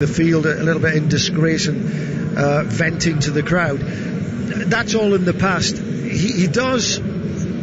the field a little bit in disgrace and venting to the crowd. That's all in the past. He does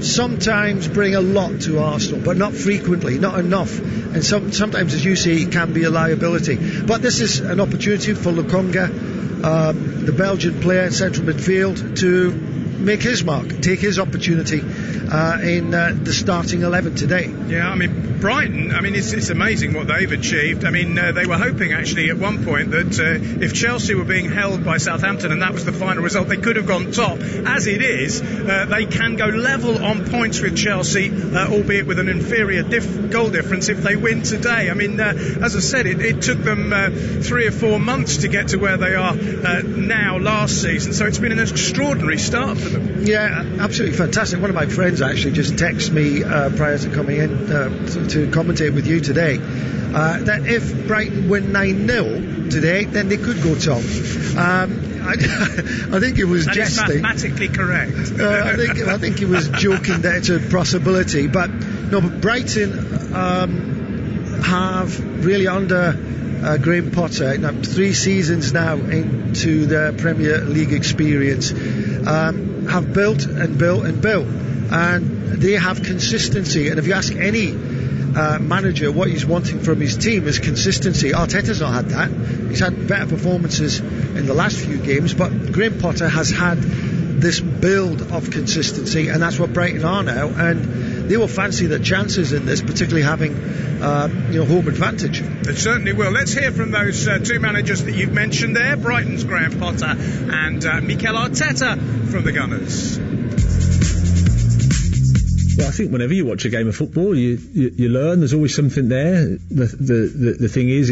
sometimes bring a lot to Arsenal, but not frequently, not enough, and sometimes, as you say, he can be a liability. But this is an opportunity for Lokonga, the Belgian player in central midfield, to make his mark, take his opportunity in the starting 11 today. Yeah, I mean, Brighton, I mean, it's amazing what they've achieved. I mean, they were hoping actually at one point that if Chelsea were being held by Southampton and that was the final result, they could have gone top. As it is, they can go level on points with Chelsea, albeit with an inferior goal difference if they win today. I mean, as I said, it took them 3 or 4 months to get to where they are now last season, so it's been an extraordinary start for them. Yeah, absolutely fantastic. One of my friends actually just texted me prior to coming in to commentate with you today that if Brighton win 9-0 today, then they could go top. I think it was jesting. That is mathematically correct. I think he was joking that it's a possibility, but no. But Brighton have really under Graham Potter, 3 seasons now into their Premier League experience, have built and built and built, and they have consistency. And if you ask any manager what he's wanting from his team is consistency. Arteta's not had that. He's had better performances in the last few games, but Graham Potter has had this build of consistency, and that's what Brighton are now, and they will fancy their chances in this, particularly having home advantage. It certainly will. Let's hear from those 2 managers that you've mentioned there, Brighton's Graham Potter and Mikel Arteta from the Gunners. Well, I think whenever you watch a game of football, you learn. There's always something there. The thing is,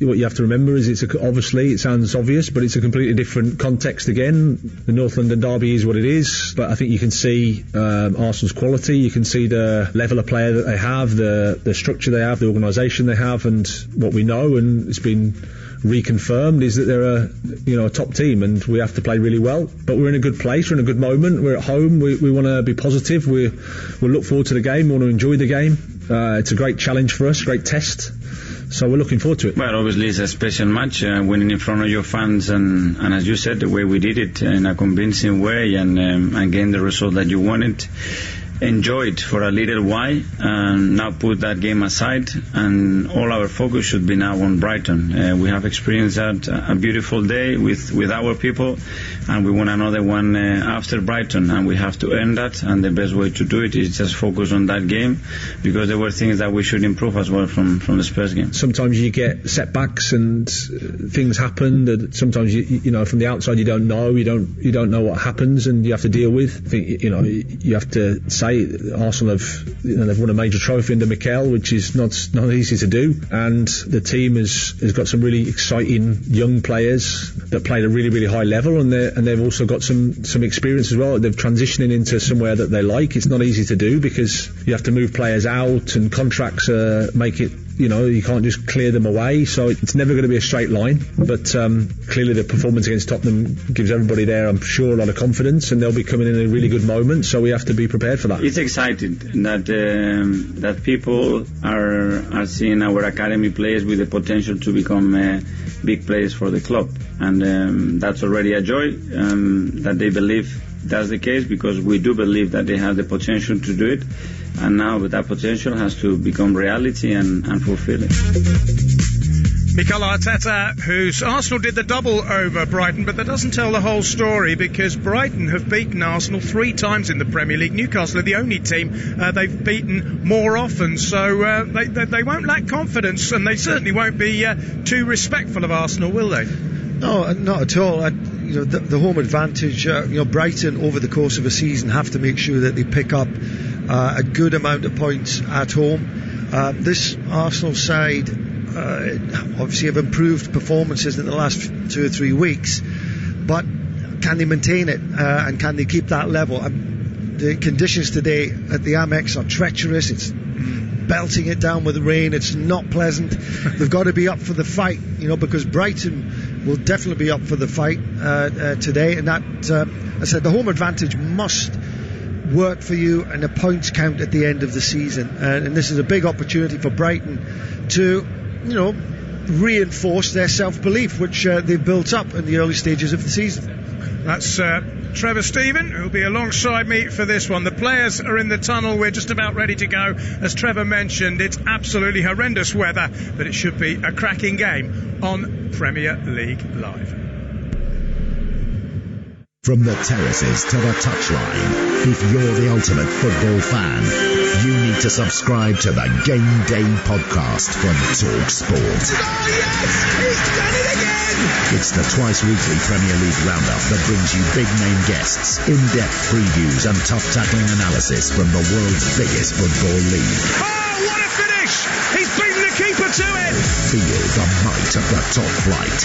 what you have to remember is obviously it sounds obvious, but it's a completely different context again. The North London derby is what it is, but I think you can see Arsenal's quality. You can see the level of player that they have, the structure they have, the organisation they have, and what we know, and it's been reconfirmed, is that they're a top team, and we have to play really well. But we're in a good place, we're in a good moment, we're at home, we want to be positive, we'll look forward to the game, we want to enjoy the game. It's a great challenge for us, great test, so we're looking forward to it. Well, obviously it's a special match, winning in front of your fans, and as you said, the way we did it in a convincing way, and getting the result that you wanted. Enjoy it for a little while and now put that game aside, and all our focus should be now on Brighton. We have experienced a beautiful day with our people, and we want another one after Brighton, and we have to earn that, and the best way to do it is just focus on that game, because there were things that we should improve as well from the Spurs game. Sometimes you get setbacks and things happen that sometimes you know from the outside you don't know know what happens, and you have to deal with. I think you have to say Arsenal they've won a major trophy under Mikel, which is not easy to do, and the team has got some really exciting young players that played at a really, really high level, and they've also got some experience as well. They're transitioning into somewhere that they like. It's not easy to do because you have to move players out, and contracts make it, you can't just clear them away, so it's never going to be a straight line, but clearly the performance against Tottenham gives everybody there, I'm sure, a lot of confidence, and they'll be coming in a really good moment, so we have to be prepared for that. It's exciting that people are seeing our academy players with the potential to become big players for the club, and that's already a joy that they believe that's the case, because we do believe that they have the potential to do it, and now that potential has to become reality and fulfill it. Mikel Arteta, whose Arsenal did the double over Brighton, but that doesn't tell the whole story, because Brighton have beaten Arsenal 3 times in the Premier League. Newcastle are the only team they've beaten more often, so they won't lack confidence, and they certainly won't be too respectful of Arsenal, will they? No, not at all. The home advantage, Brighton over the course of a season have to make sure that they pick up a good amount of points at home. This Arsenal side obviously have improved performances in the last 2 or 3 weeks, but can they maintain it and can they keep that level? The conditions today at the Amex are treacherous. It's belting it down with the rain. It's not pleasant. They've got to be up for the fight, because Brighton will definitely be up for the fight today, and that, I said, the home advantage must work for you, and the points count at the end of the season, and this is a big opportunity for Brighton to reinforce their self-belief, which they've built up in the early stages of the season. That's Trevor Stephen, who'll be alongside me for this one. The players are in the tunnel. We're just about ready to go. As Trevor mentioned, it's absolutely horrendous weather, but it should be a cracking game on Premier League Live. From the terraces to the touchline, if you're the ultimate football fan, you need to subscribe to the Game Day podcast from TalkSport. Oh yes! He's done it again! It's the twice-weekly Premier League roundup that brings you big-name guests, in-depth previews and tough-tackling analysis from the world's biggest football league. Oh, what a finish! He's beaten the keeper to it! Feel the might of the top flight.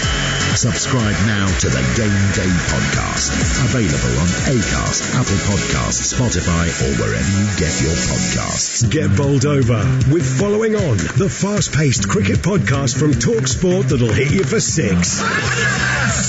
Subscribe now to the Game Day podcast. Available on Acast, Apple Podcasts, Spotify, or wherever you get your podcasts. Get bowled over with Following On, the fast-paced cricket podcast from TalkSport that'll hit you for six.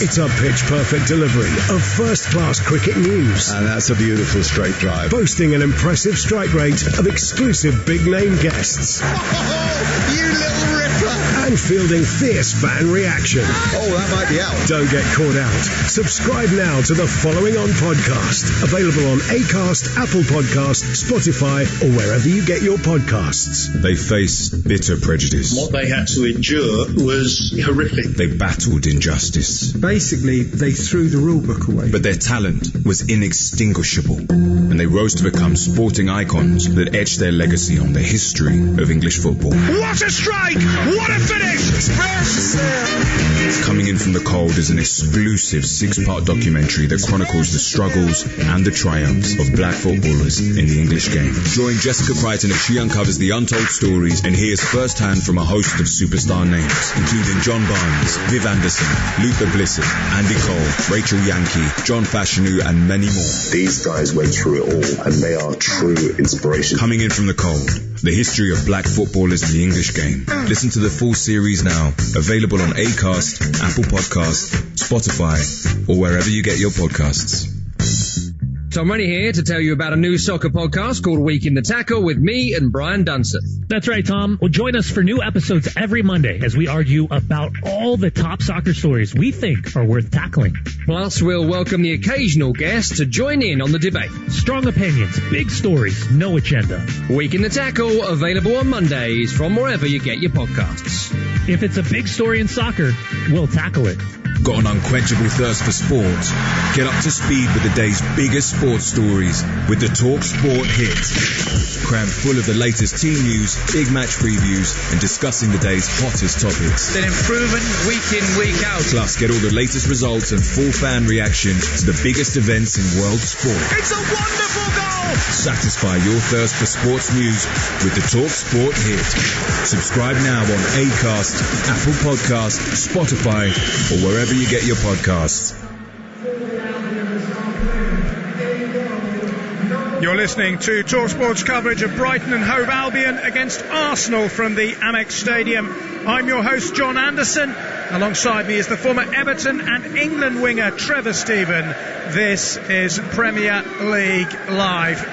It's a pitch-perfect delivery of first-class cricket news. And that's a beautiful straight drive. Boasting an impressive strike rate of exclusive big-name guests. Oh, you little ripper! And fielding fierce fan reaction. Oh, that might be out. Don't get caught out. Subscribe now to the Following On podcast. Available on Acast, Apple Podcasts, Spotify, or wherever you get your podcasts. They faced bitter prejudice. What they had to endure was horrific. They battled injustice. Basically, they threw the rule book away. But their talent was inextinguishable, and they rose to become sporting icons that etched their legacy on the history of English football. What a strike! What a finish! Coming in from the cold is an exclusive 6-part documentary that chronicles the struggles and the triumphs of black footballers in the English game. Join Jessica Crichton as she uncovers the untold stories and hears firsthand from a host of superstar names, including John Barnes, Viv Anderson, Luther Blissett, Andy Cole, Rachel Yankee, John Fashanu, and many more. These guys went through it all, and they are true inspiration. Coming in from the cold, the history of black footballers in the English game. Listen to the full series now, available on Acast, Apple Podcasts, Spotify, or wherever you get your podcasts. Tom Rennie here to tell you about a new soccer podcast called Week in the Tackle with me and Brian Dunseth. That's right, Tom. Well, join us for new episodes every Monday as we argue about all the top soccer stories we think are worth tackling. Plus, we'll welcome the occasional guest to join in on the debate. Strong opinions, big stories, no agenda. Week in the Tackle, available on Mondays from wherever you get your podcasts. If it's a big story in soccer, we'll tackle it. Got an unquenchable thirst for sport? Get up to speed with the day's biggest sports stories with the TalkSport hit. Crammed full of the latest team news, big match previews, and discussing the day's hottest topics. Been improving week in, week out. Plus, get all the latest results and full fan reaction to the biggest events in world sport. It's a wonderful goal! Satisfy your thirst for sports news with the TalkSport hit. Subscribe now on Acast, Apple Podcasts, Spotify, or wherever you get your podcasts. You're listening to TalkSport's coverage of Brighton and Hove Albion against Arsenal from the Amex Stadium. I'm your host, John Anderson. Alongside me is the former Everton and England winger, Trevor Stephen. This is Premier League Live.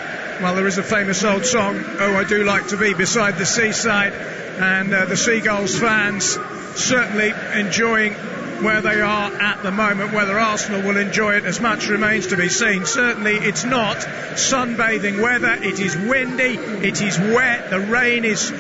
Well, there is a famous old song, Oh, I Do Like to Be Beside the Seaside, and the Seagulls fans certainly enjoying where they are at the moment. Whether Arsenal will enjoy it as much remains to be seen. Certainly it's not sunbathing weather. It is windy, it is wet, the rain is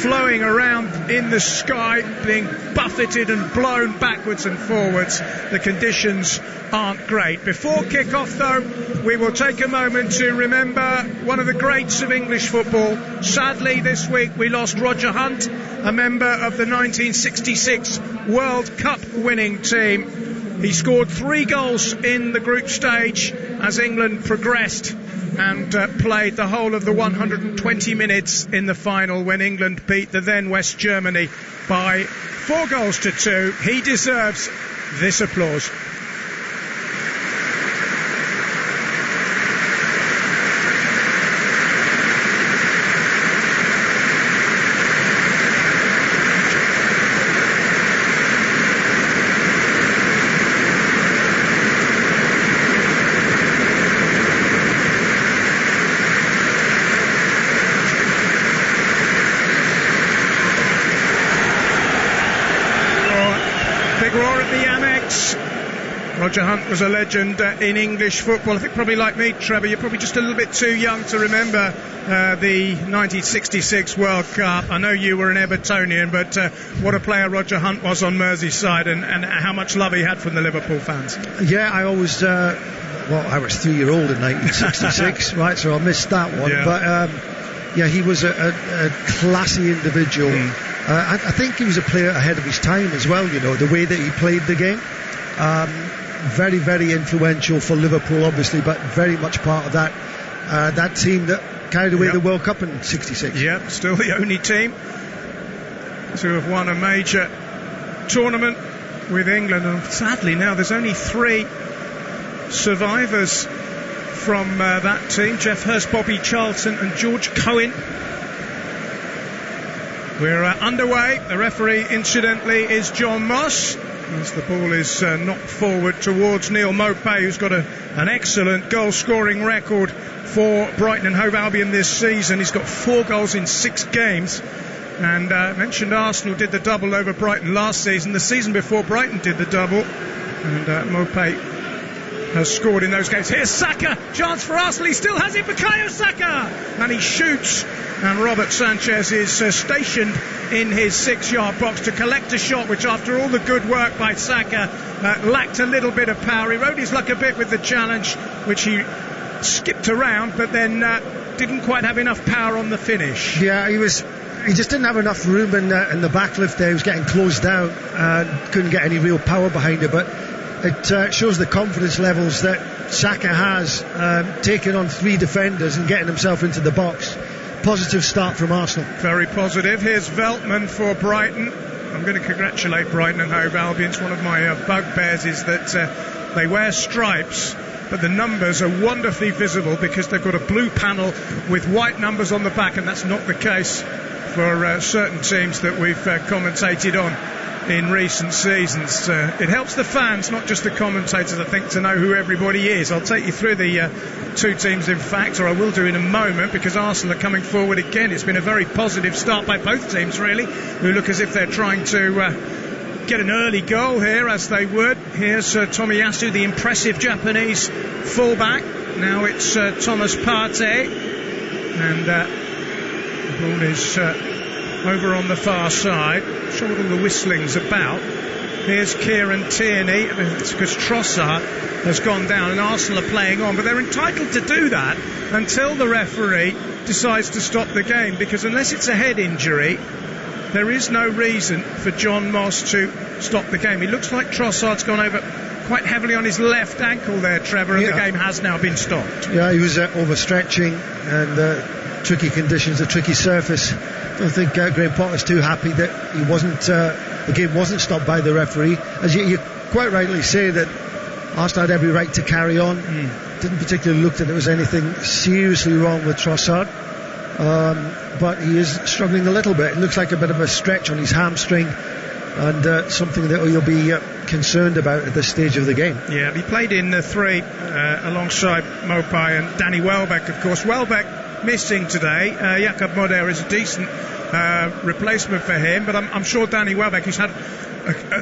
flowing around in the sky, being buffeted and blown backwards and forwards. The conditions aren't great. Before kick-off, though, we will take a moment to remember one of the greats of English football. Sadly, this week we lost Roger Hunt, a member of the 1966 World Cup winning team. He scored 3 goals in the group stage as England progressed and played the whole of the 120 minutes in the final when England beat the then West Germany by 4 goals to 2. He deserves this applause. Big roar at the Amex. Roger Hunt was a legend in English football. I think probably like me, Trevor, you're probably just a little bit too young to remember the 1966 World Cup. I know you were an Evertonian, but what a player Roger Hunt was on Merseyside, and how much love he had from the Liverpool fans. Yeah, I always... I was 3-year-old in 1966, right, so I missed that one. Yeah. But, he was a classy individual. I think he was a player ahead of his time as well, the way that he played the game. Very, very influential for Liverpool, obviously, but very much part of that team that carried away the World Cup in 66. Yeah, still the only team to have won a major tournament with England, and sadly now there's only 3 survivors from that team: Geoff Hurst, Bobby Charlton and George Cohen. We're underway. The referee, incidentally, is John Moss, as the ball is knocked forward towards Neil Maupay, who's got an excellent goal-scoring record for Brighton and Hove Albion this season. He's got 4 goals in 6 games. And mentioned Arsenal did the double over Brighton last season. The season before, Brighton did the double. And Maupay has scored in those games. Here's Saka, chance for Arsenal, he still has it, Bukayo Saka, and he shoots, and Robert Sanchez is stationed in his 6-yard box to collect a shot which, after all the good work by Saka, lacked a little bit of power. He rode his luck a bit with the challenge, which he skipped around, but then didn't quite have enough power on the finish. Yeah, he just didn't have enough room in the backlift there. He was getting closed down and couldn't get any real power behind it, but it shows the confidence levels that Saka has, taking on 3 defenders and getting himself into the box. Positive start from Arsenal. Very positive. Here's Veltman for Brighton. I'm going to congratulate Brighton and Hove Albion. One of my bugbears is that they wear stripes, but the numbers are wonderfully visible because they've got a blue panel with white numbers on the back, and that's not the case for certain teams that we've commentated on in recent seasons. It helps the fans, not just the commentators, I think, to know who everybody is. I'll take you through the 2 teams, in fact, or I will do in a moment, because Arsenal are coming forward again. It's been a very positive start by both teams, really, who look as if they're trying to get an early goal here, as they would. Here's Tomiyasu, the impressive Japanese fullback. Now it's Thomas Partey, and the ball is over on the far side. Not sure what all the whistling's about. Here's Kieran Tierney. It's because Trossard has gone down and Arsenal are playing on, but they're entitled to do that until the referee decides to stop the game, because unless it's a head injury, there is no reason for John Moss to stop the game. He looks like Trossard's gone over quite heavily on his left ankle there, Trevor, and the game has now been stopped. Yeah, he was overstretching, and tricky conditions, a tricky surface. I don't think Graham Potter's too happy that he wasn't. The game wasn't stopped by the referee. As you quite rightly say, that Arsenal had every right to carry on. Didn't particularly look that there was anything seriously wrong with Trossard, but he is struggling a little bit. It looks like a bit of a stretch on his hamstring, and something that you'll be concerned about at this stage of the game. Yeah, he played in 3 alongside Maupay and Danny Welbeck, of course. Welbeck missing today. Jakob Moder is a decent replacement for him, but I'm sure Danny Welbeck, who's had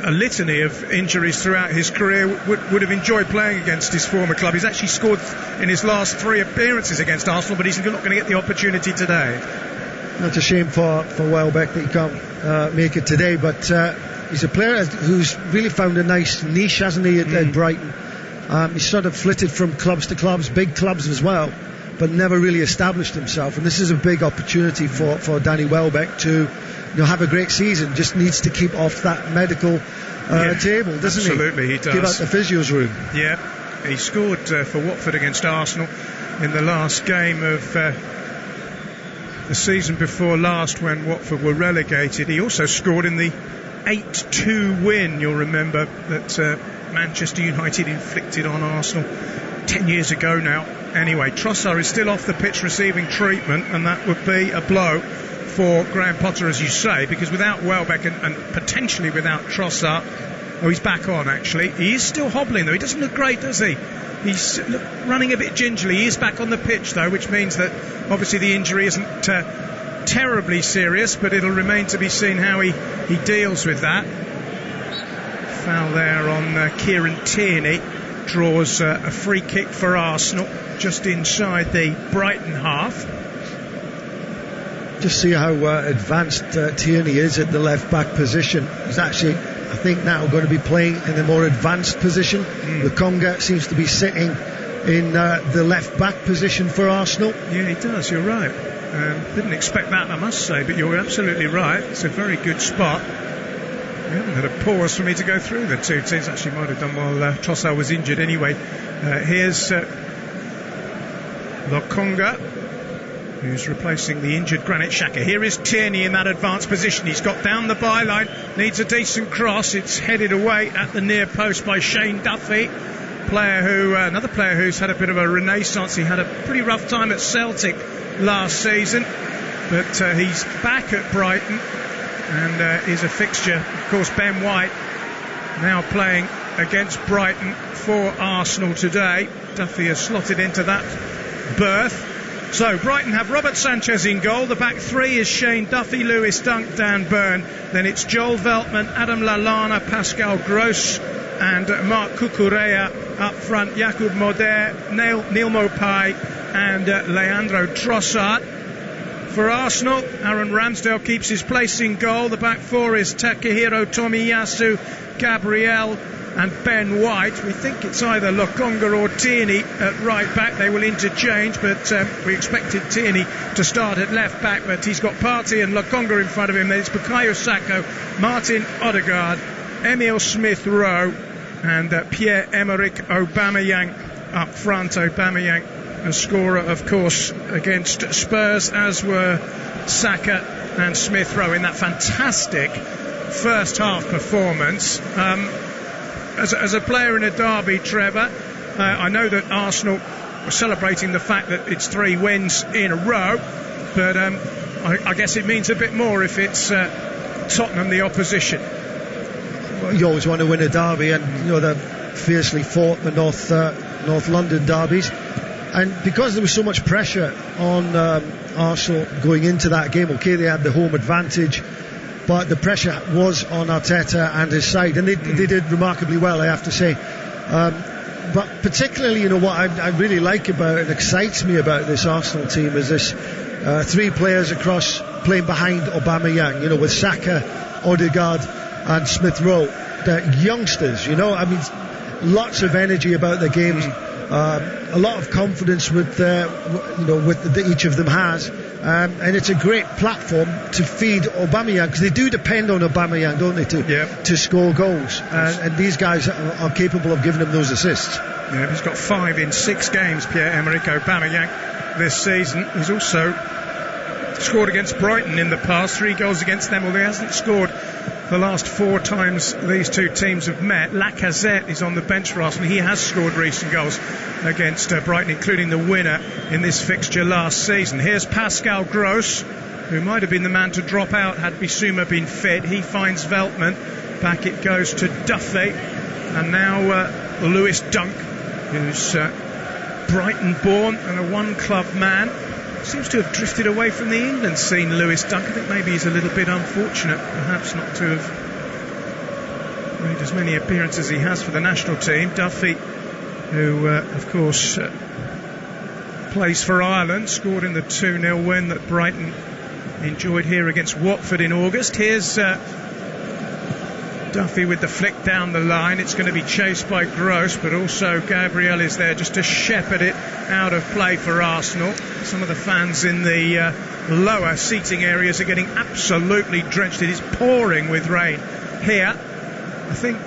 a litany of injuries throughout his career, would have enjoyed playing against his former club. He's actually scored in his last 3 appearances against Arsenal, but he's not going to get the opportunity today. That's a shame for Welbeck that he can't make it today, but he's a player who's really found a nice niche, hasn't he, at Brighton. He's sort of flitted from clubs to clubs, big clubs as well, but never really established himself, and this is a big opportunity for Danny Welbeck to have a great season. Just needs to keep off that medical table, doesn't he? Absolutely, he does. Keep out the physio's room. Yeah, he scored for Watford against Arsenal in the last game of the season before last, when Watford were relegated. He also scored in the 8-2 win, you'll remember, that Manchester United inflicted on Arsenal 10 years ago now. Anyway, Trossard is still off the pitch receiving treatment, and that would be a blow for Graham Potter, as you say, because without Welbeck and potentially without Trossard, he's back on actually. He is still hobbling though. He doesn't look great, does he? He's running a bit gingerly. He is back on the pitch though, which means that obviously the injury isn't terribly serious, but it'll remain to be seen how he deals with that. Foul there on Kieran Tierney. Draws a free kick for Arsenal just inside the Brighton half. Just see how advanced Tierney is at the left back position. He's actually, I think, now going to be playing in a more advanced position. Lokonga seems to be sitting in the left back position for Arsenal. Yeah, he does, you're right. Didn't expect that, I must say, but you're absolutely right. It's a very good spot. We haven't had a pause for me to go through the two teams. Actually might have done while Trossard was injured anyway. Here's Lokonga, who's replacing the injured Granit Xhaka. Here is Tierney in that advanced position. He's got down the byline, needs a decent cross. It's headed away at the near post by Shane Duffy, another player who's had a bit of a renaissance. He had a pretty rough time at Celtic last season, but he's back at Brighton and is a fixture. Of course, Ben White now playing against Brighton for Arsenal today. Duffy has slotted into that berth. So Brighton have Robert Sanchez in goal. The back three is Shane Duffy, Lewis Dunk, Dan Burn. Then it's Joel Veltman, Adam Lallana, Pascal Gross and Marc Cucurella up front. Jakub Moder, Neil Maupay and Leandro Trossard. For Arsenal, Aaron Ramsdale keeps his place in goal. The back four is Takehiro Tomiyasu, Gabriel and Ben White. We think it's either Lokonga or Tierney at right back. They will interchange, but we expected Tierney to start at left back, but he's got Partey and Lokonga in front of him. Then it's Bukayo Saka, Martin Odegaard, Emil Smith-Rowe and Pierre-Emerick Aubameyang up front. Aubameyang, a scorer, of course, against Spurs, as were Saka and Smith-Rowe in that fantastic first half performance. As a player in a derby, Trevor, I know that Arsenal are celebrating the fact that it's 3 wins in a row, but I guess it means a bit more if it's Tottenham the opposition. Well, you always want to win a derby, and they're fiercely fought the North London derbies. And because there was so much pressure on Arsenal going into that game, okay, they had the home advantage, but the pressure was on Arteta and his side, and they did remarkably well, I have to say. But particularly, what I really like about and excites me about this Arsenal team is this 3 players across playing behind Aubameyang, with Saka, Odegaard and Smith-Rowe. They're youngsters, lots of energy about their games. A lot of confidence with each of them has, and it's a great platform to feed Aubameyang, because they do depend on Aubameyang, don't they, to score goals, and these guys are capable of giving him those assists. Yeah, he's got 5 in 6 games, Pierre-Emerick Aubameyang, this season. He's also scored against Brighton in the past, 3 goals against them, although he hasn't scored the last 4 times these two teams have met. Lacazette is on the bench for Arsenal. He has scored recent goals against Brighton, including the winner in this fixture last season. Here's Pascal Gross, who might have been the man to drop out had Bissouma been fit. He finds Veltman. Back it goes to Duffy. And now Lewis Dunk, who's Brighton born and a one-club man. Seems to have drifted away from the England scene, Lewis Dunk. I think maybe he's a little bit unfortunate, perhaps, not to have made as many appearances as he has for the national team. Duffy, who, of course, plays for Ireland, scored in the 2-0 win that Brighton enjoyed here against Watford in August. Here's Duffy with the flick down the line. It's going to be chased by Gross, but also Gabriel is there just to shepherd it out of play for Arsenal. Some of the fans in the lower seating areas are getting absolutely drenched. It is pouring with rain here. I think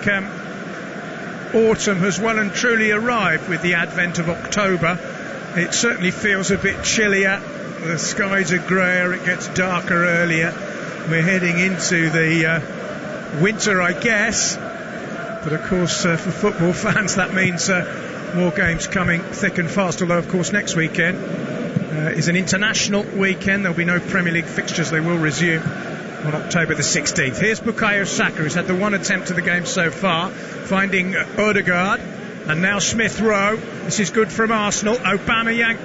autumn has well and truly arrived with the advent of October. It certainly feels a bit chillier. The skies are greyer, it gets darker earlier. We're heading into the winter, I guess, but of course for football fans that means more games coming thick and fast, although of course next weekend is an international weekend. There'll be no Premier League fixtures. They will resume on October the 16th. Here's Bukayo Saka, who's had the one attempt of the game so far, finding Odegaard, and now Smith-Rowe. This is good from Arsenal. Aubameyang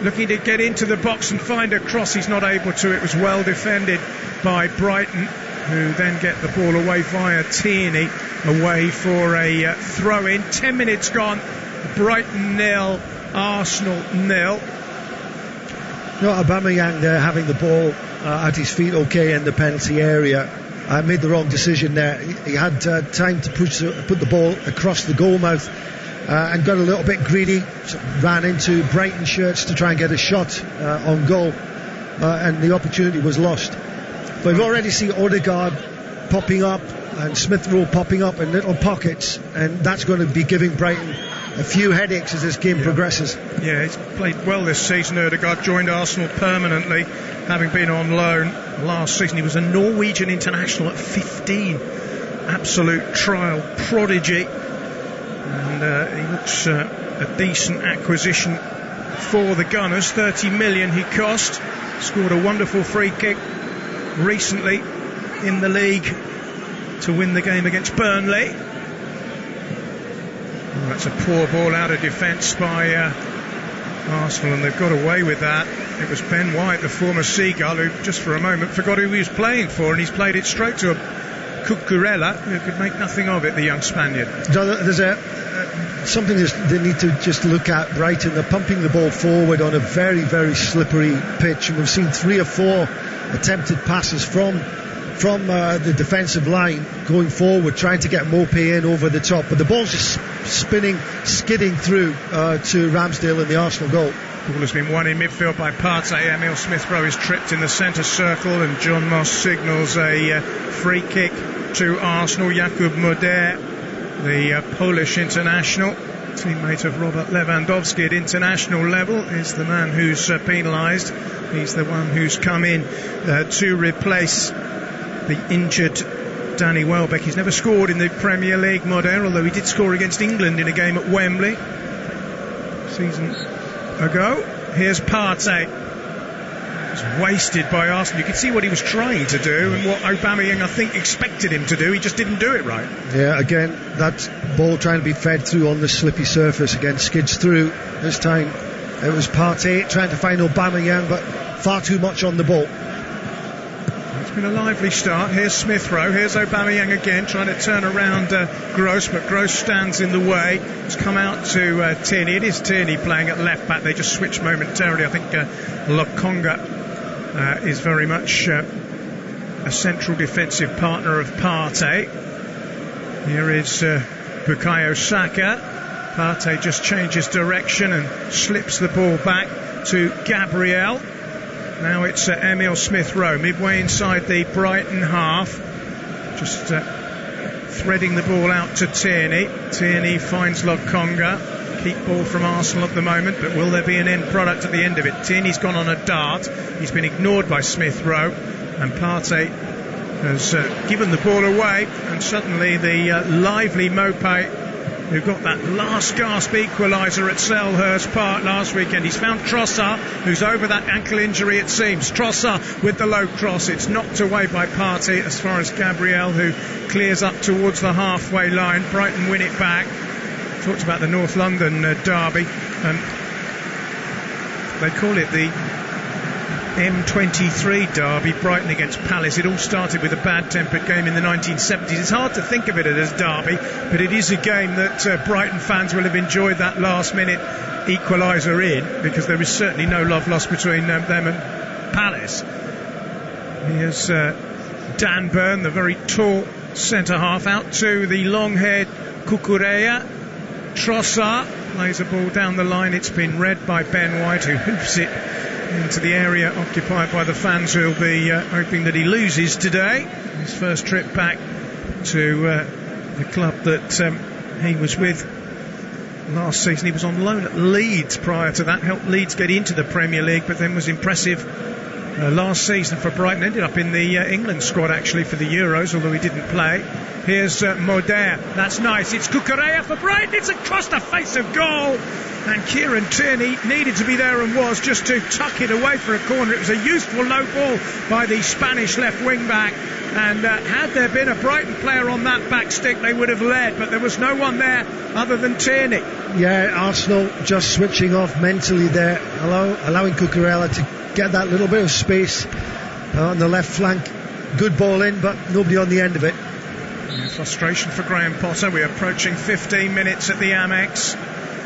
looking to get into the box and find a cross. He's not able to. It was well defended by Brighton, who then get the ball away via Tierney. away for a throw-in. 10 minutes gone. Brighton 0, Arsenal 0. Aubameyang there having the ball at his feet, in the penalty area. Made the wrong decision there. He had time to put the ball across the goal mouth and got a little bit greedy. Ran into Brighton shirts to try and get a shot on goal, and the opportunity was lost. But we've already seen Odegaard popping up and Smith-Rowe popping up in little pockets, and that's going to be giving Brighton a few headaches as this game progresses. Yeah, he's played well this season. Odegaard joined Arsenal permanently, having been on loan last season. He was a Norwegian international at 15, absolute trial prodigy, and he looks a decent acquisition for the Gunners. 30 million he cost. Scored a wonderful free kick recently in the league to win the game against Burnley. That's a poor ball out of defence by Arsenal, and they've got away with that. It was Ben White, the former Seagull, who just for a moment forgot who he was playing for, and he's played it straight to a Cucurella, who could make nothing of it, the young Spaniard. There's something they need to just look at. Brighton, they're pumping the ball forward on a very, very slippery pitch, and we've seen 3 or 4 attempted passes from the defensive line going forward, trying to get Maupay in over the top, but the ball's just spinning, skidding through to Ramsdale in the Arsenal goal. Ball has been won in midfield by Partey. Emil Smith-Rowe is tripped in the centre circle, and John Moss signals a free kick to Arsenal. Jakub Moder, the Polish international, teammate of Robert Lewandowski at international level, is the man who's penalised. He's the one who's come in to replace the injured Danny Welbeck. He's never scored in the Premier League, Moder, although he did score against England in a game at Wembley seasons ago. Here's Partey. It's wasted by Arsenal. You could see what he was trying to do and what Aubameyang, I think, expected him to do. He just didn't do it right. Yeah, again, that ball trying to be fed through on the slippy surface again, skids through. This time it was Partey trying to find Aubameyang, but far too much on the ball. It's been a lively start. Here's Smith-Rowe. Here's Aubameyang again, trying to turn around Gross, but Gross stands in the way. It's come out to Tierney. It is Tierney playing at left back. They just switched momentarily. I think Lokonga is very much a central defensive partner of Partey. Here is Bukayo Saka. Partey just changes direction and slips the ball back to Gabriel. Now it's Emil Smith-Rowe, midway inside the Brighton half, just threading the ball out to Tierney. Tierney finds Lokonga. Keep ball from Arsenal at the moment, but will there be an end product at the end of it? Tierney's gone on a dart. He's been ignored by Smith-Rowe, and Partey has given the ball away, and suddenly the lively Maupay, who got that last gasp equaliser at Selhurst Park last weekend. He's found Trossard, who's over that ankle injury, it seems. Trossard with the low cross. It's knocked away by Partey as far as Gabriel, who clears up towards the halfway line. Brighton win it back. Talked about the North London derby. They call it the M23 derby, Brighton against Palace. It all started with a bad-tempered game in the 1970s. It's hard to think of it as derby, but it is a game that Brighton fans will have enjoyed that last-minute equaliser in, because there is certainly no love lost between them and Palace. Here's Dan Burn, the very tall centre-half, out to the long-haired Cucurella. Trossard plays a ball down the line. It's been read by Ben White, who hoops it into the area occupied by the fans, who will be hoping that he loses today. His first trip back to the club that he was with last season. He was on loan at Leeds prior to that, helped Leeds get into the Premier League, but then was impressive last season for Brighton. Ended up in the England squad actually for the Euros, although he didn't play. Here's Moder. That's nice. It's Cucurella for Brighton. It's across the face of goal. And Kieran Tierney needed to be there and was, just to tuck it away for a corner. It was a useful low ball by the Spanish left wing back. And had there been a Brighton player on that back stick, they would have led. But there was no one there other than Tierney. Yeah, Arsenal just switching off mentally there, allowing Cucurella to get that little bit of space on the left flank. Good ball in, but nobody on the end of it. Frustration for Graham Potter. We're approaching 15 minutes at the Amex.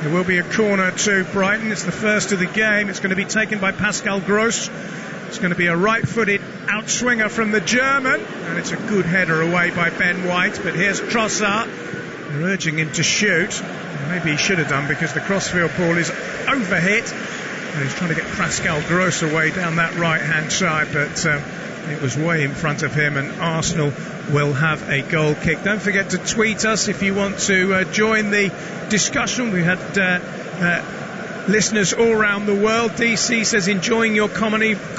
There will be a corner to Brighton. It's the first of the game. It's going to be taken by Pascal Gross. It's going to be a right-footed outswinger from the German, and it's a good header away by Ben White. But here's Trossard. They're urging him to shoot. Maybe he should have done, because the crossfield ball is overhit, and he's trying to get Pascal Gross away down that right-hand side, but it was way in front of him, and Arsenal will have a goal kick. Don't forget to tweet us if you want to join the discussion. We had listeners all around the world. DC says, enjoying your comedy. I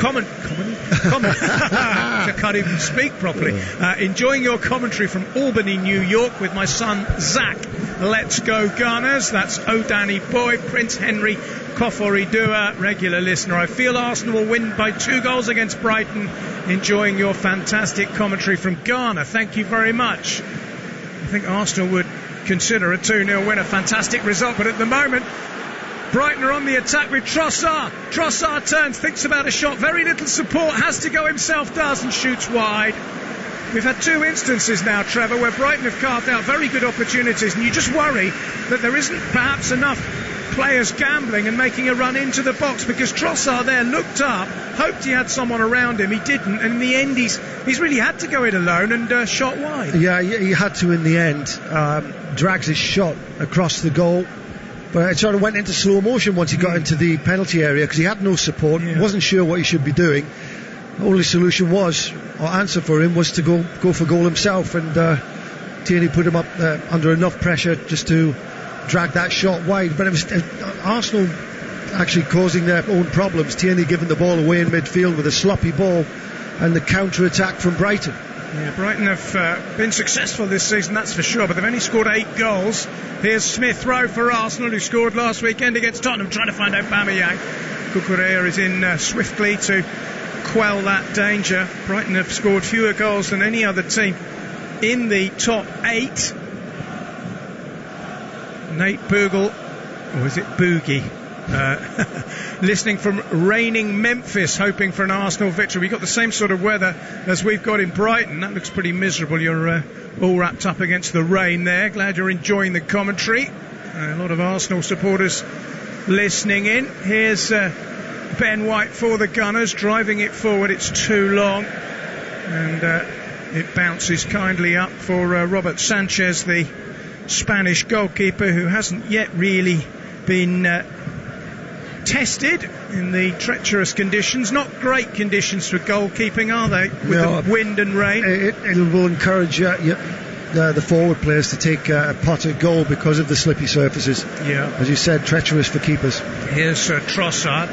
can't even speak properly. Enjoying your commentary from Albany, New York, with my son Zach. Let's go Gunners. That's O'Danny Boy, Prince Henry Koforidua, regular listener. I feel Arsenal will win by 2 goals against Brighton. Enjoying your fantastic commentary from Ghana. Thank you very much. I think Arsenal would consider a 2-0 win a fantastic result, but at the moment Brighton are on the attack with Trossard. Trossard turns, thinks about a shot, very little support, has to go himself, does, and shoots wide. We've had 2 instances now, Trevor, where Brighton have carved out very good opportunities, and you just worry that there isn't perhaps enough players gambling and making a run into the box, because Trossard there looked up, hoped he had someone around him, he didn't, and in the end he's really had to go it alone and shot wide. Yeah, he had to in the end. Drags his shot across the goal, but it sort of went into slow motion once he got into the penalty area, because he had no support, wasn't sure what he should be doing. The only solution was, or answer for him, was to go for goal himself, and Tierney put him up under enough pressure just to drag that shot wide. But it was Arsenal actually causing their own problems. Tierney giving the ball away in midfield with a sloppy ball, and the counter-attack from Brighton. Yeah, Brighton have been successful this season, that's for sure, but they've only scored 8 goals. Here's Smith-Rowe for Arsenal, who scored last weekend against Tottenham, trying to find Aubameyang. Cucurella is in swiftly to quell that danger. Brighton have scored fewer goals than any other team in the top 8. Nate Bogle, or is it Boogie? Listening from raining Memphis, hoping for an Arsenal victory. We've got the same sort of weather as we've got in Brighton. That looks pretty miserable. You're all wrapped up against the rain there. Glad you're enjoying the commentary. A lot of Arsenal supporters listening in. Here's Ben White for the Gunners, driving it forward. It's too long, and it bounces kindly up for Robert Sanchez, the Spanish goalkeeper, who hasn't yet really been tested in the treacherous conditions. Not great conditions for goalkeeping, are they, with the wind and rain? It will encourage the forward players to take a Potter goal because of the slippy surfaces. Yeah, as you said, treacherous for keepers. Here's Trossard,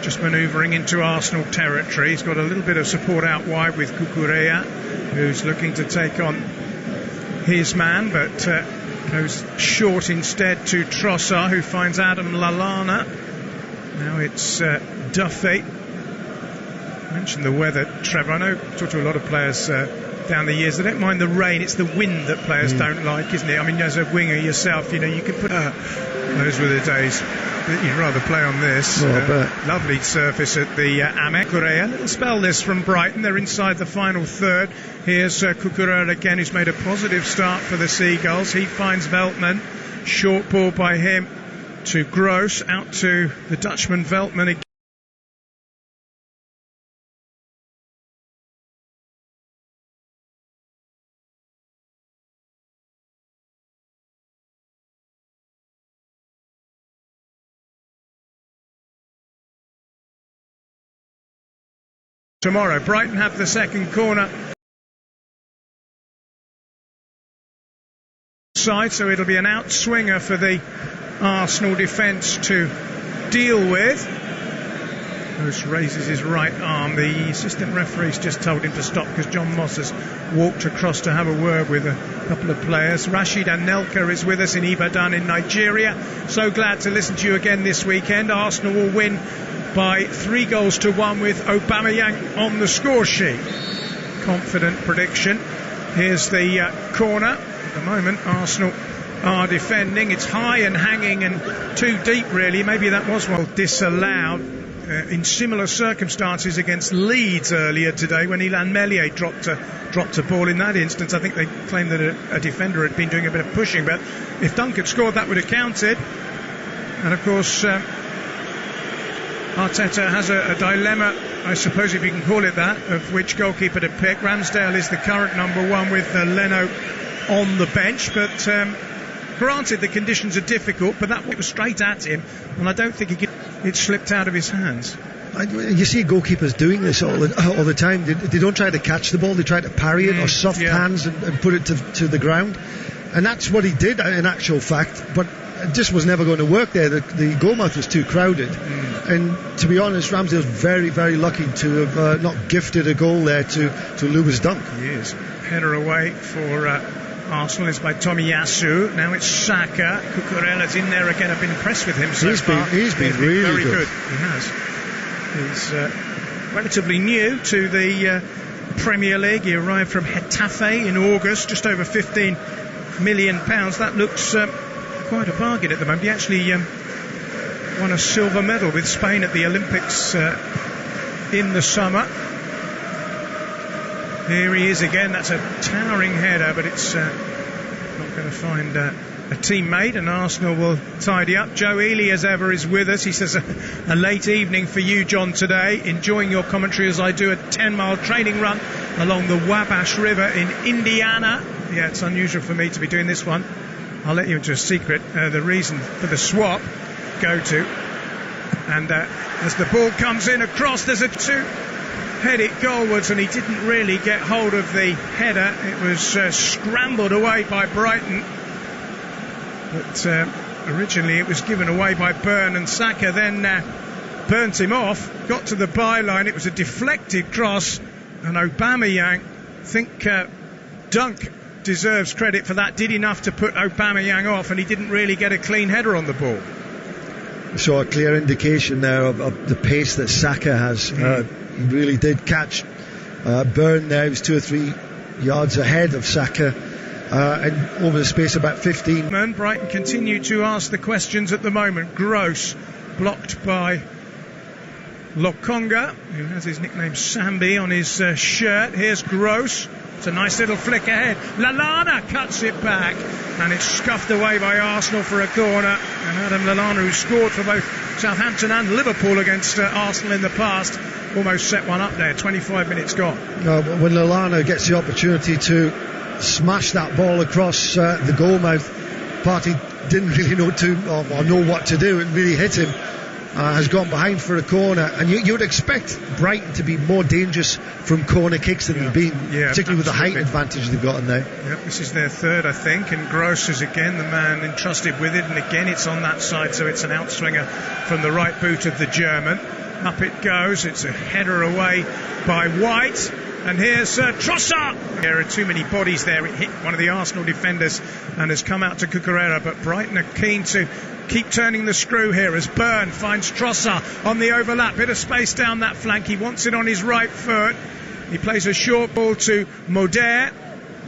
just manoeuvring into Arsenal territory. He's got a little bit of support out wide with Cucurella, who's looking to take on his man, but goes short instead to Trossard, who finds Adam Lallana. Now it's Duffy. I mentioned the weather, Trevor. I know I've talked to a lot of players down the years. They don't mind the rain. It's the wind that players don't like, isn't it? I mean, as a winger yourself, you know, you could put those were the days that you'd rather play on this. Lovely surface at the Amex. A little spell this from Brighton. They're inside the final third. Here's Cucurella again, who's made a positive start for the Seagulls. He finds Veltman. Short ball by him to Gross, out to the Dutchman Veltman again. Tomorrow, Brighton have the second corner side, so it'll be an outswinger for the Arsenal defence to deal with. Gross raises his right arm. The assistant referee's just told him to stop because John Moss has walked across to have a word with a couple of players. Rashid Anelka is with us in Ibadan in Nigeria. So glad to listen to you again this weekend. Arsenal will win by 3-1 with Aubameyang on the score sheet. Confident prediction. Here's the corner. At the moment, Arsenal are defending. It's high and hanging and too deep, really. Maybe that was well disallowed. in similar circumstances against Leeds earlier today when Ilan Meslier dropped a ball. In that instance, I think they claimed that a defender had been doing a bit of pushing, but if Dunk had scored, that would have counted. And of course, Arteta has a dilemma, I suppose if you can call it that, of which goalkeeper to pick. Ramsdale is the current number one with Leno on the bench, but granted the conditions are difficult, but that was straight at him, and I don't think it slipped out of his hands. You see goalkeepers doing this all the time. They don't try to catch the ball, they try to parry it or soft hands and put it to the ground, and that's what he did in actual fact, but it just was never going to work there. The goalmouth was too crowded, and to be honest, Ramsdale's very, very lucky to have not gifted a goal there to Lewis Dunk. He is. Header away for Arsenal is by Tomiyasu. Now it's Saka. Cucurella's in there again. I've been impressed with him so far. He's been really very good. He has. He's relatively new to the Premier League. He arrived from Getafe in August, just over £15 million. That looks quite a bargain at the moment. He actually won a silver medal with Spain at the Olympics in the summer. Here he is again. That's a towering header, but it's not going to find a teammate, and Arsenal will tidy up. Joe Ely, as ever, is with us. He says a late evening for you, John, today. Enjoying your commentary as I do a 10-mile training run along the Wabash River in Indiana. Yeah, it's unusual for me to be doing this one. I'll let you into a secret. The reason for the swap go to, and as the ball comes in across, there's a head it goalwards, and he didn't really get hold of the header. It was scrambled away by Brighton, but originally it was given away by Byrne, and Saka then burnt him off, got to the byline. It was a deflected cross, and Aubameyang, I think Dunk deserves credit for that, did enough to put Aubameyang off, and he didn't really get a clean header on the ball. So a clear indication there of the pace that Saka has. He really did catch Byrne there. He was 2 or 3 yards ahead of Saka, and over the space of about 15. Brighton continue to ask the questions at the moment. Gross blocked by Lokonga, who has his nickname Sambi on his shirt. Here's Gross. It's a nice little flick ahead. Lallana cuts it back, and it's scuffed away by Arsenal for a corner. And Adam Lallana, who scored for both Southampton and Liverpool against Arsenal in the past, almost set one up there. 25 minutes gone. When Lallana gets the opportunity to smash that ball across the goalmouth, Partey didn't really know what to do. It really hit him. Has gone behind for a corner, and you would expect Brighton to be more dangerous from corner kicks than they've been, particularly with the height advantage they've got in there. Yep, this is their third, I think, and Gross is again the man entrusted with it, and again it's on that side, so it's an outswinger from the right boot of the German. Up it goes. It's a header away by White, and here's Trossard. There are too many bodies there. It hit one of the Arsenal defenders and has come out to Cucurella, but Brighton are keen to keep turning the screw here as Byrne finds Trossard on the overlap. Bit of space down that flank. He wants it on his right foot. He plays a short ball to Moder.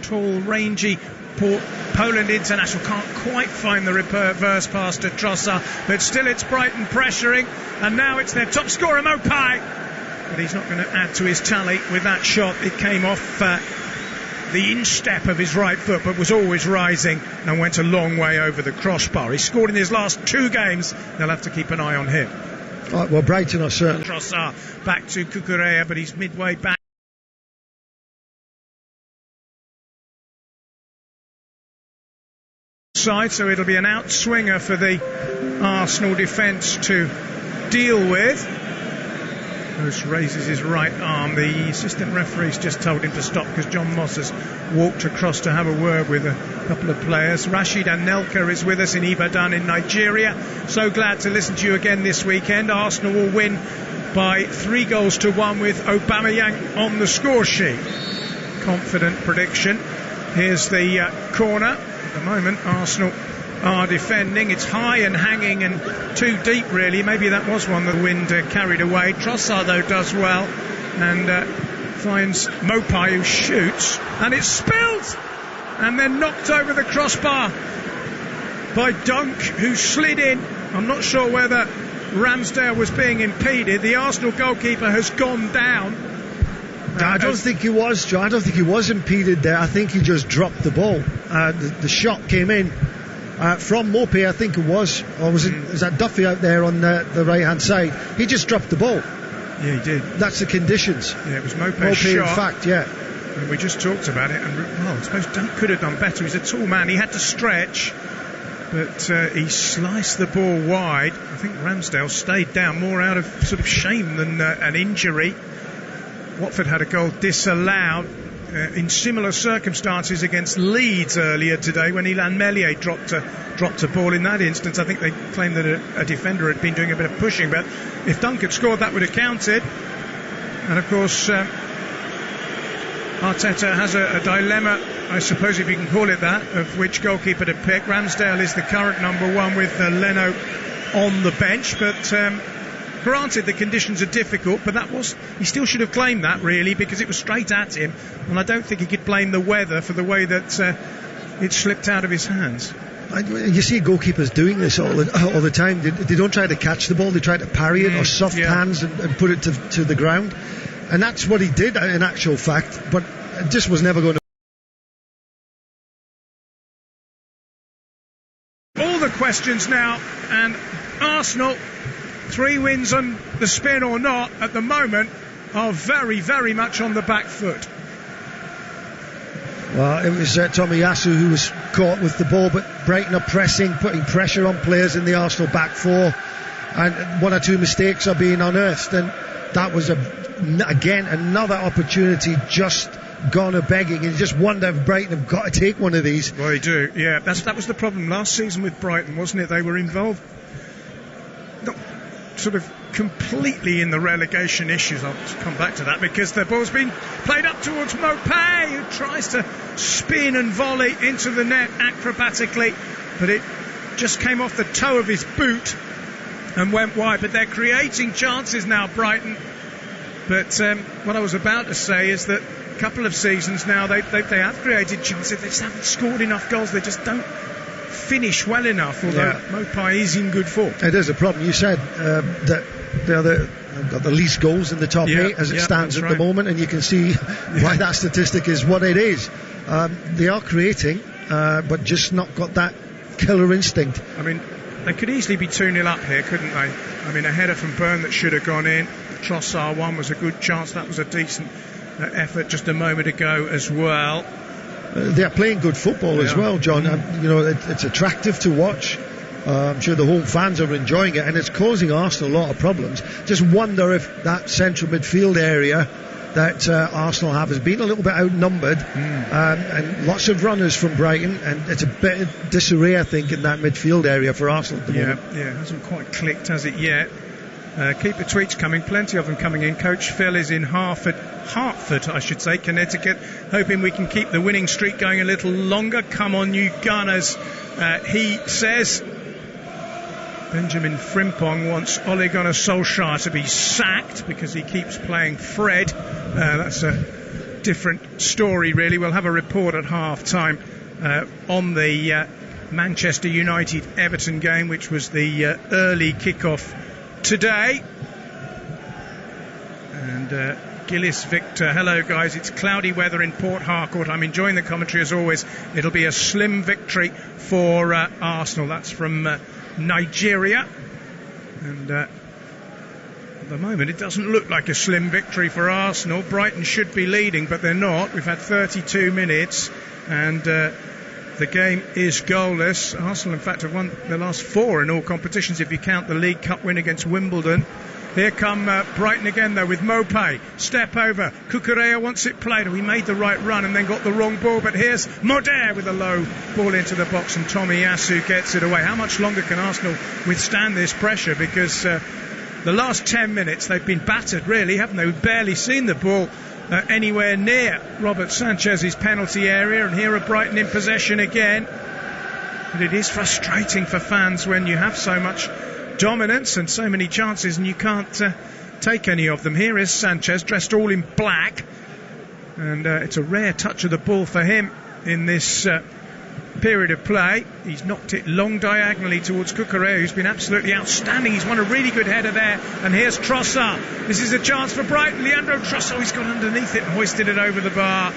Tall, rangy Poland international. Can't quite find the reverse pass to Trossard, but still it's Brighton pressuring, and now it's their top scorer Maupay, but he's not going to add to his tally with that shot. It came off the instep of his right foot, but was always rising and went a long way over the crossbar. He scored in his last 2 games. They'll have to keep an eye on him. Well, Brighton are certain. Trossard back to Cucurella, but he's midway back. Side, so it'll be an outswinger for the Arsenal defence to deal with. Gross raises his right arm. The assistant referee's just told him to stop because John Moss has walked across to have a word with a couple of players. Rashid Anelka is with us in Ibadan in Nigeria. So glad to listen to you again this weekend. Arsenal will win by 3-1 with Aubameyang on the score sheet. Confident prediction. Here's the corner. At the moment, Arsenal are defending. It's high and hanging and too deep, really. Maybe that was one the wind carried away. Trossard, though, does well and finds Maupay, who shoots, and it's spilled and then knocked over the crossbar by Dunk, who slid in. I'm not sure whether Ramsdale was being impeded. The Arsenal goalkeeper has gone down. I don't think he was, Joe. I don't think he was impeded there. I think he just dropped the ball. The shot came in from Maupay, I think it was. Or was that Duffy out there on the right-hand side? He just dropped the ball. Yeah, he did. That's the conditions. Yeah, it was Maupay's shot. In fact, yeah. And we just talked about it. And, I suppose Dunk could have done better. He's a tall man. He had to stretch. But he sliced the ball wide. I think Ramsdale stayed down more out of sort of shame than an injury. Watford had a goal disallowed in similar circumstances against Leeds earlier today when Ilan Meslier dropped a ball. In that instance, I think they claimed that a defender had been doing a bit of pushing, but if Dunk had scored, that would have counted. And of course, Arteta has a dilemma, I suppose if you can call it that, of which goalkeeper to pick. Ramsdale is the current number one with Leno on the bench, but granted the conditions are difficult, but he still should have claimed that really, because it was straight at him, and I don't think he could blame the weather for the way that it slipped out of his hands. You see goalkeepers doing this all the time. They don't try to catch the ball, they try to parry it or soft hands and put it to the ground, and that's what he did in actual fact, but it just was never going to. All the questions now, and Arsenal, 3 wins on the spin or not at the moment, are very, very much on the back foot. Well, it was Tomiyasu who was caught with the ball, but Brighton are pressing, putting pressure on players in the Arsenal back four, and 1 or 2 mistakes are being unearthed, and that was again another opportunity just gone a begging, and you just wonder if Brighton have got to take one of these. Well, they do, yeah. That was the problem last season with Brighton, wasn't it? They were involved, not sort of completely in the relegation issues. I'll come back to that, because the ball's been played up towards Maupay, who tries to spin and volley into the net acrobatically, but it just came off the toe of his boot and went wide. But they're creating chances now, Brighton. But what I was about to say is that a couple of seasons now they have created chances, they just haven't scored enough goals, they just don't finish well enough, although Maupay is in good form. It is a problem. You said that they've got the least goals in the top 8 as it stands at the moment, and you can see why that statistic is what it is. They are creating, but just not got that killer instinct. I mean, they could easily be 2-0 up here, couldn't they? I mean, a header from Byrne that should have gone in. Trossard one was a good chance. That was a decent effort just a moment ago as well. They're playing good football as well, John. It's attractive to watch. I'm sure the home fans are enjoying it, and it's causing Arsenal a lot of problems. Just wonder if that central midfield area that Arsenal have has been a little bit outnumbered, and lots of runners from Brighton, and it's a bit of disarray, I think, in that midfield area for Arsenal at the moment. Yeah, it hasn't quite clicked, has it yet? Keep the tweets coming, plenty of them coming in. Coach Phil is in Hartford, I should say, Connecticut, hoping we can keep the winning streak going a little longer. Come on, you Gunners, he says. Benjamin Frimpong wants Ole Gunnar Solskjaer to be sacked because he keeps playing Fred. That's a different story, really. We'll have a report at half-time on the Manchester United-Everton game, which was the early kick-off today. And Gillis Victor, hello guys, it's cloudy weather in Port Harcourt. I'm enjoying the commentary as always. It'll be a slim victory for Arsenal. That's from Nigeria, and at the moment it doesn't look like a slim victory for Arsenal. Brighton should be leading, but they're not. We've had 32 minutes and the game is goalless. Arsenal in fact have won the last 4 in all competitions if you count the League Cup win against Wimbledon. Here come Brighton again though with Maupay. Step over. Cucurella wants it played. We made the right run and then got the wrong ball. But here's Moder with a low ball into the box and Tomiyasu gets it away. How much longer can Arsenal withstand this pressure? Because the last 10 minutes they've been battered really, haven't they? We've barely seen the ball anywhere near Robert Sanchez's penalty area. And here are Brighton in possession again. But it is frustrating for fans when you have so much dominance and so many chances and you can't take any of them. Here is Sanchez dressed all in black, and it's a rare touch of the ball for him in this period of play. He's knocked it long diagonally towards Cucurella, who's been absolutely outstanding. He's won a really good header there. And here's Trossard. This is a chance for Brighton. Leandro Trossard, he's got underneath it and hoisted it over the bar.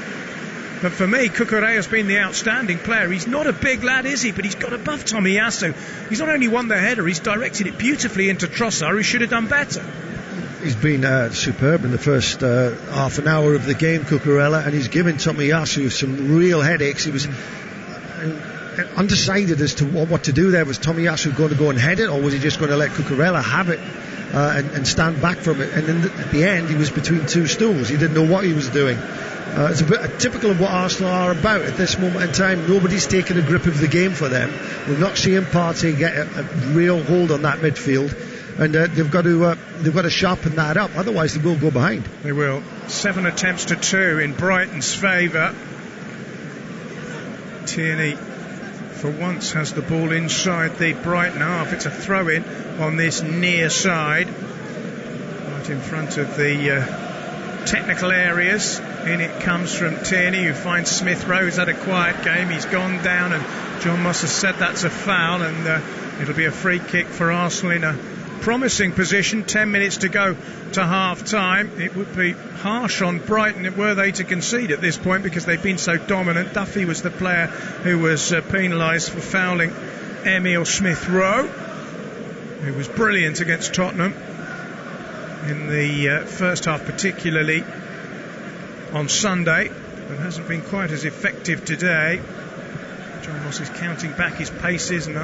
But for me, Cucurella's been the outstanding player. He's not a big lad, is he? But he's got above Tomiyasu. He's not only won the header, he's directed it beautifully into Trossard, who should have done better. He's been superb in the first half an hour of the game, Cucurella, and he's given Tomiyasu some real headaches. He was undecided as to what to do there. Was Tomiyasu going to go and head it, or was he just going to let Cucurella have it and stand back from it? And then at the end, he was between two stools. He didn't know what he was doing. It's a bit typical of what Arsenal are about at this moment in time. Nobody's taken a grip of the game for them. We're not seeing Partey get a real hold on that midfield, and they've got to sharpen that up. Otherwise, they will go behind. They will. 7 attempts to 2 in Brighton's favour. Tierney, for once, has the ball inside the Brighton half. It's a throw-in on this near side, right in front of the technical areas. In it comes from Tierney, who finds Smith-Rowe. He's had a quiet game. He's gone down, and John Moss has said that's a foul, and it'll be a free kick for Arsenal in a promising position. 10 minutes to go to half-time. It would be harsh on Brighton were they to concede at this point, because they've been so dominant. Duffy was the player who was penalised for fouling Emile Smith-Rowe, who was brilliant against Tottenham in the first half, particularly on Sunday, but hasn't been quite as effective today. John Moss is counting back his paces, and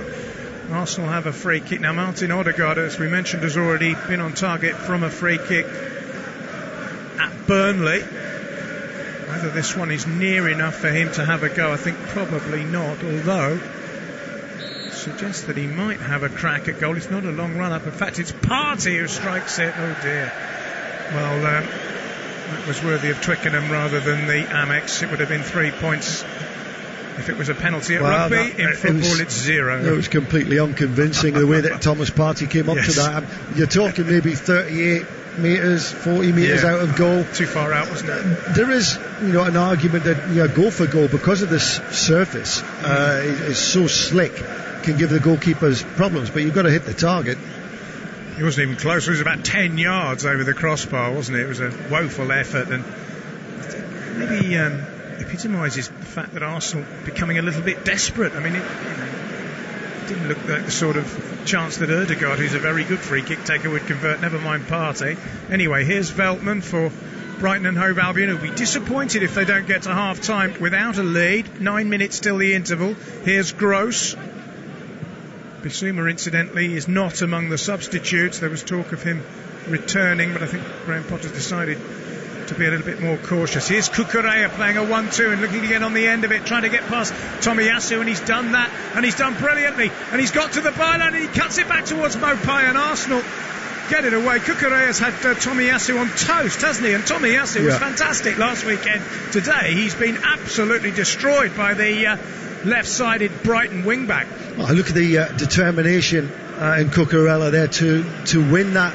Arsenal have a free kick. Now Martin Odegaard, as we mentioned, has already been on target from a free kick at Burnley. Whether this one is near enough for him to have a go, I think probably not, although suggests that he might have a crack at goal. It's not a long run up. In fact, it's Partey who strikes it. Oh dear. Well, that was worthy of Twickenham rather than the Amex. It would have been 3 points if it was a penalty at rugby. In football, it's 0. It was completely unconvincing the way that Thomas Partey came up to that. You're talking maybe 38 metres, 40 metres out of goal. Too far out, wasn't it? There is, an argument that go for goal because of this surface. It's so slick, can give the goalkeepers problems, but you've got to hit the target. He wasn't even close. It was about 10 yards over the crossbar, wasn't it? It was a woeful effort, and maybe epitomises the fact that Arsenal becoming a little bit desperate. I mean, it didn't look like the sort of chance that Odegaard, who's a very good free kick taker, would convert, never mind Partey. Anyway, here's Veltman for Brighton and Hove Albion, who'll be disappointed if they don't get to half-time without a lead. 9 minutes till the interval. Here's Gross. Bissouma, incidentally, is not among the substitutes. There was talk of him returning, but I think Graham Potter's decided to be a little bit more cautious. Here's Cucurella playing a 1-2 and looking to get on the end of it, trying to get past Tomiyasu, and he's done that, and he's done brilliantly, and he's got to the byline, and he cuts it back towards Maupay, and Arsenal get it away. Cucurella's had Tomiyasu on toast, hasn't he? And Tomiyasu was fantastic last weekend. Today, he's been absolutely destroyed by the left-sided Brighton wing-back. Well, look at the determination in Cucurella there to win that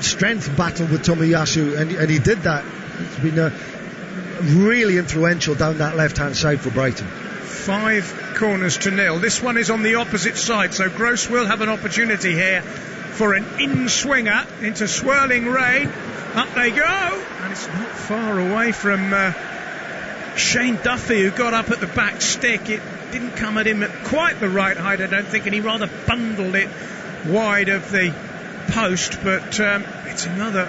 strength battle with Tomiyasu, and he did that. It's been really influential down that left-hand side for Brighton. 5 corners to 0. This one is on the opposite side, so Gross will have an opportunity here for an in-swinger into swirling rain. Up they go, and it's not far away from Shane Duffy, who got up at the back stick. It didn't come at him at quite the right height, I don't think, and he rather bundled it wide of the post, but it's another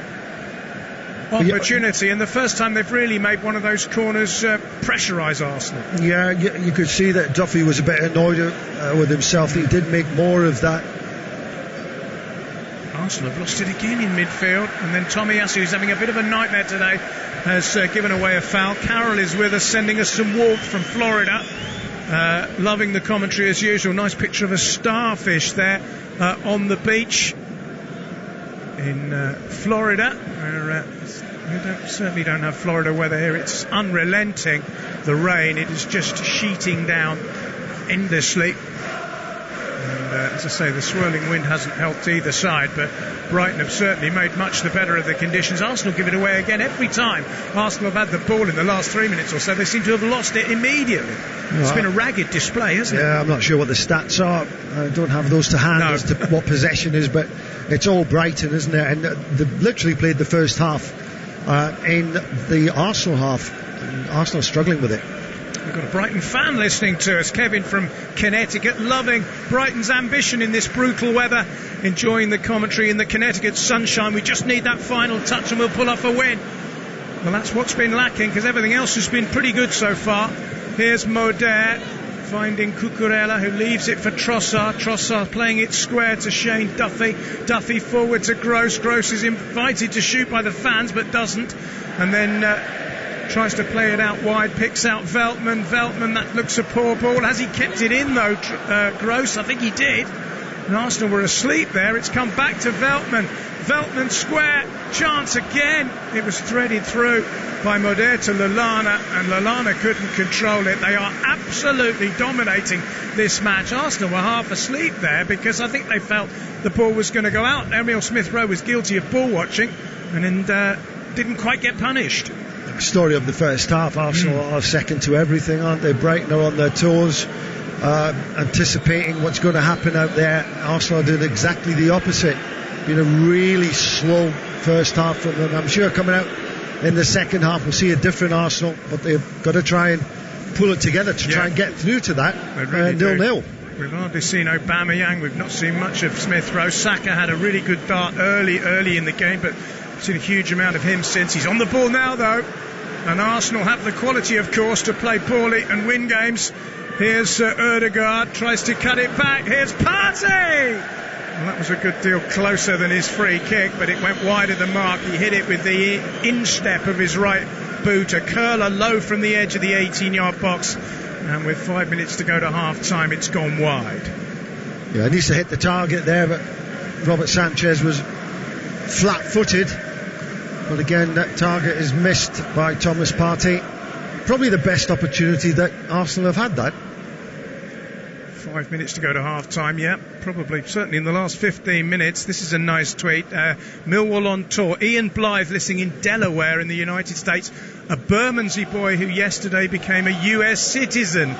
opportunity, and the first time they've really made one of those corners pressurise Arsenal. Yeah, you could see that Duffy was a bit annoyed with himself. He did make more of that. Arsenal have lost it again in midfield, and then Tomiyasu, who's having a bit of a nightmare today, has given away a foul. Carol is with us, sending us some warmth from Florida. Loving the commentary as usual. Nice picture of a starfish there on the beach in Florida. We certainly don't have Florida weather here. It's unrelenting, the rain. It is just sheeting down endlessly. And As I say, the swirling wind hasn't helped either side, but Brighton have certainly made much the better of the conditions. Arsenal give it away again every time Arsenal have had the ball in the last 3 minutes or so. They seem to have lost it immediately. It's been a ragged display, hasn't it? Yeah, I'm not sure what the stats are. I don't have those to hand as to what possession is, but it's all Brighton, isn't it? And they've literally played the first half in the Arsenal half. And Arsenal struggling with it. We've got a Brighton fan listening to us, Kevin from Connecticut, loving Brighton's ambition in this brutal weather, enjoying the commentary in the Connecticut sunshine. We just need that final touch and we'll pull off a win. Well, that's what's been lacking, because everything else has been pretty good so far. Here's Moder finding Cucurella, who leaves it for Trossard. Trossard playing it square to Shane Duffy. Duffy forward to Gross. Gross is invited to shoot by the fans but doesn't, and then tries to play it out wide, picks out Veltman. Veltman, that looks a poor ball. Has he kept it in though, Gross? I think he did. And Arsenal were asleep there. It's come back to Veltman. Veltman square, chance again. It was threaded through by Moder to Lallana, and Lallana couldn't control it. They are absolutely dominating this match. Arsenal were half asleep there because I think they felt the ball was going to go out. Emile Smith-Rowe was guilty of ball watching and didn't quite get punished. Story of the first half. Arsenal are second to everything, aren't they? Brighton are on their toes, anticipating what's going to happen out there. Arsenal did exactly the opposite. Been a really slow first half from them. I'm sure coming out in the second half we'll see a different Arsenal, but they've got to try and pull it together to try and get through to that. 0-0. We've hardly seen Aubameyang. We've not seen much of Smith-Rowe. Saka had a really good dart early in the game, but seen a huge amount of him since. He's on the ball now though, and Arsenal have the quality, of course, to play poorly and win games. Here's Ødegaard, tries to cut it back. Here's Partey. Well, that was a good deal closer than his free kick, but it went wide of the mark. He hit it with the instep of his right boot, a curler low from the edge of the 18-yard box, and with 5 minutes to go to half-time, it's gone wide. Yeah, it needs to hit the target there, but Robert Sanchez was flat-footed. But again, that target is missed by Thomas Partey. Probably the best opportunity that Arsenal have had, that. 5 minutes to go to half-time, yeah, probably, certainly in the last 15 minutes. This is a nice tweet. Millwall on tour. Ian Blythe listening in Delaware in the United States. A Bermondsey boy who yesterday became a US citizen.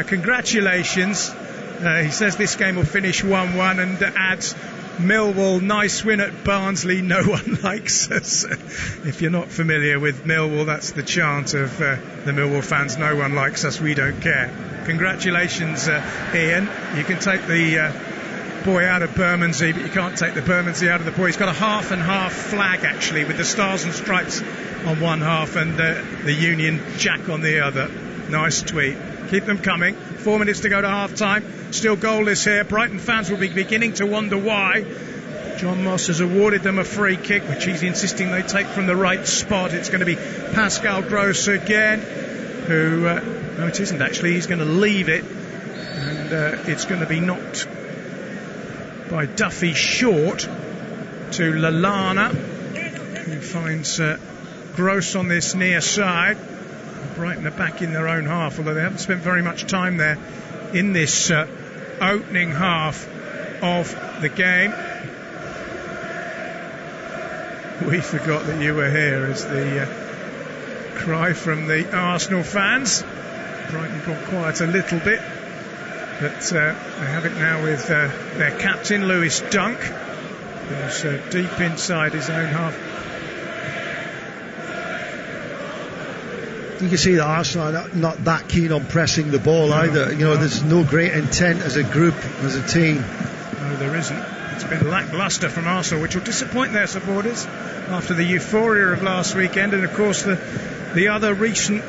Congratulations. He says this game will finish 1-1 and adds, Millwall, nice win at Barnsley, no one likes us. If you're not familiar with Millwall, that's the chant of the Millwall fans. No one likes us, we don't care. Congratulations, Ian. You can take the boy out of Bermondsey, but you can't take the Bermondsey out of the boy. He's got a half and half flag, actually, with the stars and stripes on one half and the Union Jack on the other. Nice tweet. Keep them coming. 4 minutes to go to half-time. Still goalless here. Brighton fans will be beginning to wonder why. John Moss has awarded them a free kick, which he's insisting they take from the right spot. It's going to be Pascal Gross again, who... no, it isn't actually. He's going to leave it. And it's going to be knocked by Duffy short to Lallana, who finds Gross on this near side. Brighton are back in their own half, although they haven't spent very much time there in this opening half of the game. We forgot that you were here, as the cry from the Arsenal fans. Brighton got quiet a little bit, but they have it now with their captain, Lewis Dunk, who's deep inside his own half. You can see that Arsenal are not that keen on pressing the ball either. There's no great intent as a group, as a team. No, there isn't. It's been lacklustre from Arsenal, which will disappoint their supporters after the euphoria of last weekend, and of course the other recent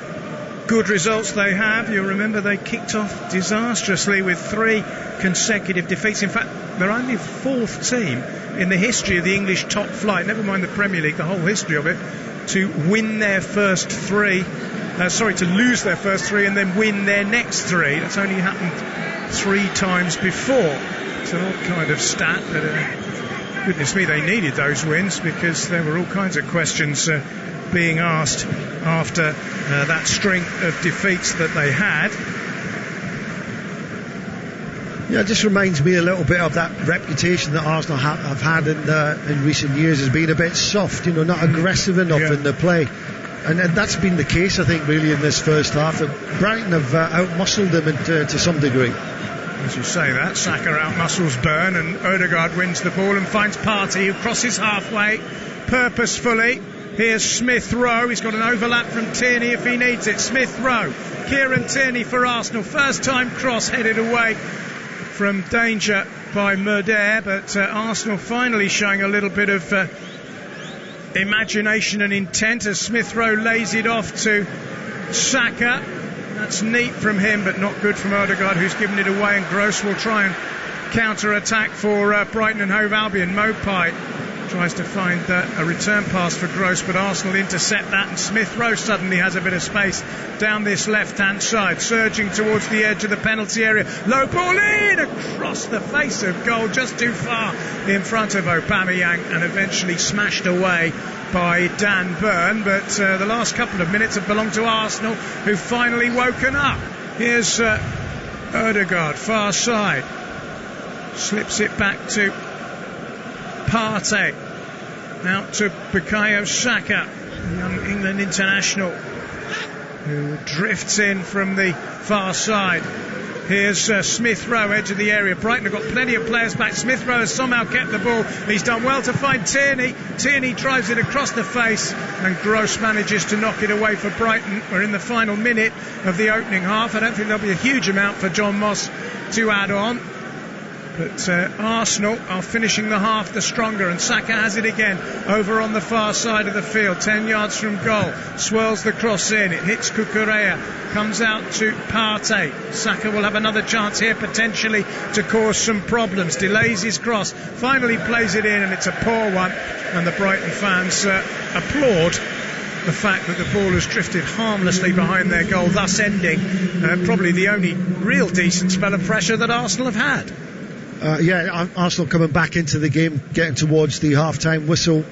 good results they have. You'll remember they kicked off disastrously with 3 consecutive defeats. In fact, they're only the 4th team in the history of the English top flight, never mind the Premier League, the whole history of it, to win their first 3, to lose their first 3 and then win their next 3. That's only happened 3 times before. It's an odd kind of stat, but goodness me, they needed those wins, because there were all kinds of questions being asked after that string of defeats that they had. Yeah, it just reminds me a little bit of that reputation that Arsenal have had in recent years as being a bit soft, not aggressive enough in their play. And that's been the case, I think, really, in this first half. Brighton have outmuscled them to some degree. As you say that, Saka outmuscles Burn, and Odegaard wins the ball and finds Partey, who crosses halfway purposefully. Here's Smith-Rowe. He's got an overlap from Tierney if he needs it. Smith-Rowe. Kieran Tierney for Arsenal. First time cross headed away from danger by Murder, but Arsenal finally showing a little bit of imagination and intent as Smith-Rowe lays it off to Saka. That's neat from him, but not good from Odegaard, who's given it away, and Gross will try and counter-attack for Brighton and Hove Albion. Maupay tries to find a return pass for Gross, but Arsenal intercept that, and Smith-Rowe suddenly has a bit of space down this left-hand side, surging towards the edge of the penalty area. Low ball in, across the face of goal, just too far in front of Aubameyang, and eventually smashed away by Dan Burn. But the last couple of minutes have belonged to Arsenal, who've finally woken up. Here's Odegaard, far side, slips it back to Partey, out to Bukayo Saka, young England international, who drifts in from the far side. Here's Smith-Rowe, edge of the area. Brighton have got plenty of players back. Smith-Rowe has somehow kept the ball. He's done well to find Tierney. Tierney drives it across the face, and Gross manages to knock it away for Brighton. We're in the final minute of the opening half. I don't think there'll be a huge amount for John Moss to add on. But Arsenal are finishing the half the stronger, and Saka has it again over on the far side of the field, 10 yards from goal. Swirls the cross in, it hits Cucurella, comes out to Partey. Saka will have another chance here potentially to cause some problems. Delays his cross, finally plays it in, and it's a poor one, and the Brighton fans applaud the fact that the ball has drifted harmlessly behind their goal, thus ending probably the only real decent spell of pressure that Arsenal have had. Arsenal coming back into the game, getting towards the half-time whistle,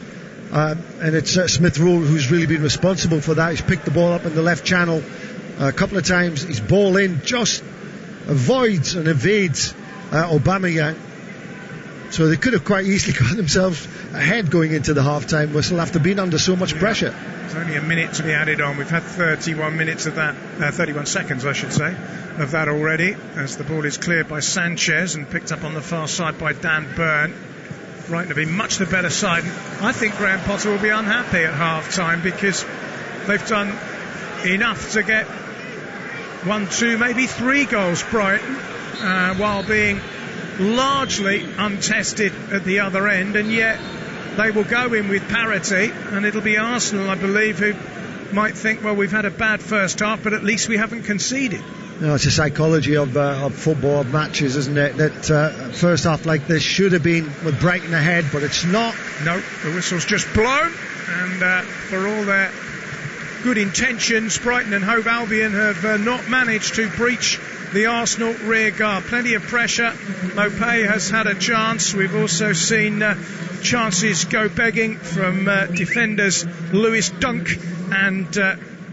and it's Smith-Rowe who's really been responsible for that. He's picked the ball up in the left channel a couple of times. His ball in just avoids and evades Aubameyang, so they could have quite easily got themselves ahead going into the half-time whistle after being under so much pressure. There's only a minute to be added on. We've had 31 minutes of that, 31 seconds I should say, of that already, as the ball is cleared by Sanchez and picked up on the far side by Dan Burn. Brighton have been much the better side. I think Graham Potter will be unhappy at half-time because they've done enough to get 1, 2, maybe 3 goals, Brighton, while being largely untested at the other end, and yet they will go in with parity, and it'll be Arsenal, I believe, who might think, well, we've had a bad first half, but at least we haven't conceded. It's the psychology of football, of matches, isn't it? That first half like this should have been with Brighton ahead, but it's not. No, the whistle's just blown, and for all their good intentions, Brighton and Hove Albion have not managed to breach the Arsenal rear guard. Plenty of pressure. Maupay has had a chance. We've also seen chances go begging from defenders Lewis Dunk and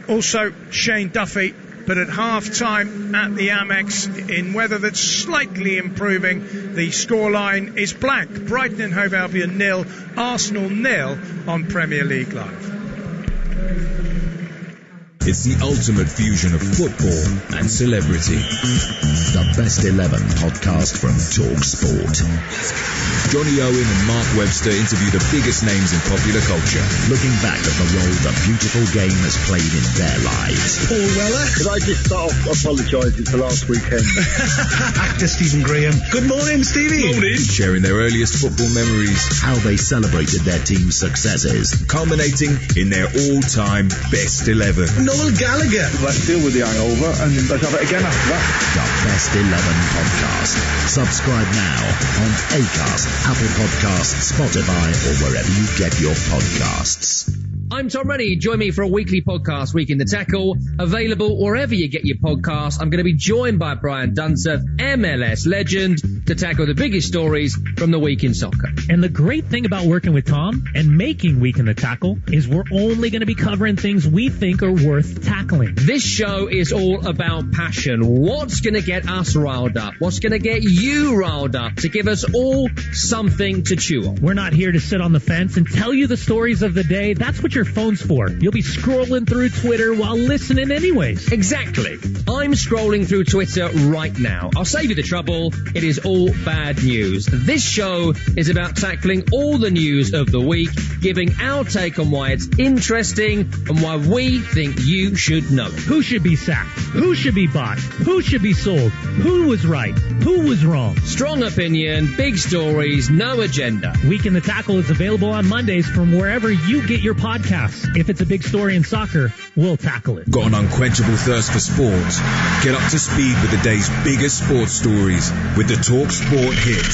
also Shane Duffy. But at half-time at the Amex, in weather that's slightly improving, the scoreline is blank. Brighton and Hove Albion 0, Arsenal 0 on Premier League Live. It's the ultimate fusion of football and celebrity. The Best 11 podcast from Talk Sport. Johnny Owen and Mark Webster interview the biggest names in popular culture. Looking back at the role the beautiful game has played in their lives. Paul Weller. Could I just start off apologising for last weekend? Actor Stephen Graham. Good morning, Stevie. Morning. Sharing their earliest football memories. How they celebrated their team's successes. Culminating in their all-time best 11. Noel Gallagher. Let's deal with the hangover and let's have it again after that. The Best 11 podcast. Subscribe now on Acast, Apple Podcasts, Spotify, or wherever you get your podcasts. I'm Tom Rennie. Join me for a weekly podcast, Week in the Tackle, available wherever you get your podcasts. I'm going to be joined by Brian Dunseth, MLS legend, to tackle the biggest stories from the week in soccer. And the great thing about working with Tom and making Week in the Tackle is we're only going to be covering things we think are worth tackling. This show is all about passion. What's going to get us riled up? What's going to get you riled up to give us all something to chew on? We're not here to sit on the fence and tell you the stories of the day. That's what your phone's for. You'll be scrolling through Twitter while listening anyways. Exactly. I'm scrolling through Twitter right now. I'll save you the trouble. It is all bad news. This show is about tackling all the news of the week, giving our take on why it's interesting and why we think you should know it. Who should be sacked? Who should be bought? Who should be sold? Who was right? Who was wrong? Strong opinion, big stories, no agenda. Week in the Tackle is available on Mondays from wherever you get your podcasts. If it's a big story in soccer, we'll tackle it. Got an unquenchable thirst for sports? Get up to speed with the day's biggest sports stories with the Talk Sport Hit.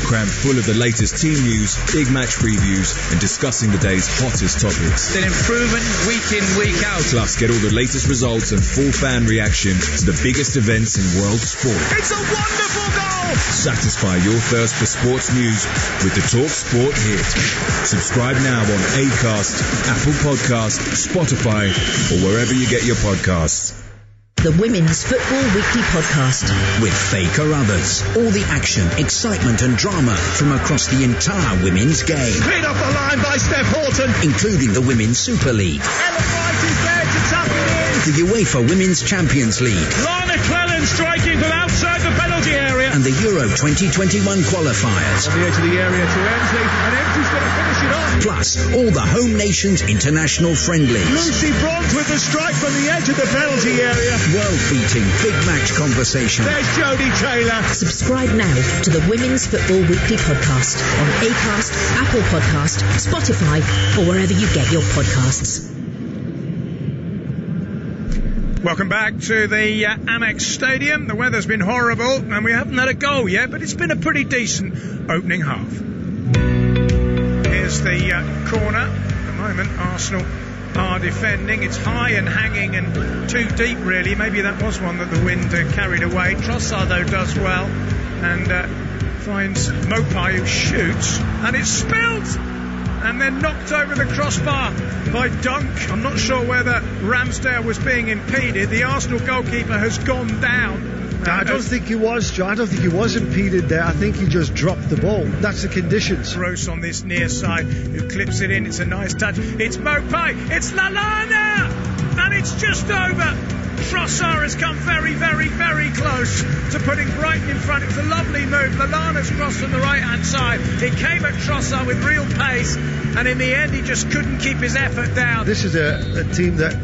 Crammed full of the latest team news, big match previews, and discussing the day's hottest topics. An improvement week in, week out. Plus, get all the latest results and full fan reaction to the biggest events in world sport. It's a wonderful goal! Satisfy your thirst for sports news with the Talk Sport Hit. Subscribe now on Acast, Apple Podcasts, Spotify, or wherever you get your podcasts. The Women's Football Weekly Podcast. With Faye Carruthers. All the action, excitement and drama from across the entire women's game. Cleared off the line by Steph Horton. Including the Women's Super League. Ellen White is there to tap it in. The UEFA Women's Champions League. Lana Clellan striking from outside the penalty area. And the Euro 2021 qualifiers. On the edge of the area to Emsley. And Emsley's going to finish it off. Plus, all the home nations' international friendlies. Lucy Bronte with the strike from the edge of the penalty area. World-beating big match conversation. There's Jodie Taylor. Subscribe now to the Women's Football Weekly Podcast on Acast, Apple Podcast, Spotify, or wherever you get your podcasts. Welcome back to the Amex Stadium. The weather's been horrible and we haven't had a goal yet, but it's been a pretty decent opening half. Here's the corner. At the moment, Arsenal are defending. It's high and hanging and too deep, really. Maybe that was one that the wind carried away. Trossard, though, does well and finds Maupay, who shoots, and it's spilled and then knocked over the crossbar by Dunk. I'm not sure whether Ramsdale was being impeded. The Arsenal goalkeeper has gone down. I don't think he was, Joe. I don't think he was impeded there. I think he just dropped the ball. That's the conditions. Gross on this near side, who clips it in. It's a nice touch. It's Maupay. It's Lallana! And it's just over. Trossard has come very, very, very close to putting Brighton in front. It was a lovely move. Lallana's crossed on the right-hand side. It came at Trossard with real pace, and in the end, he just couldn't keep his effort down. This is a team that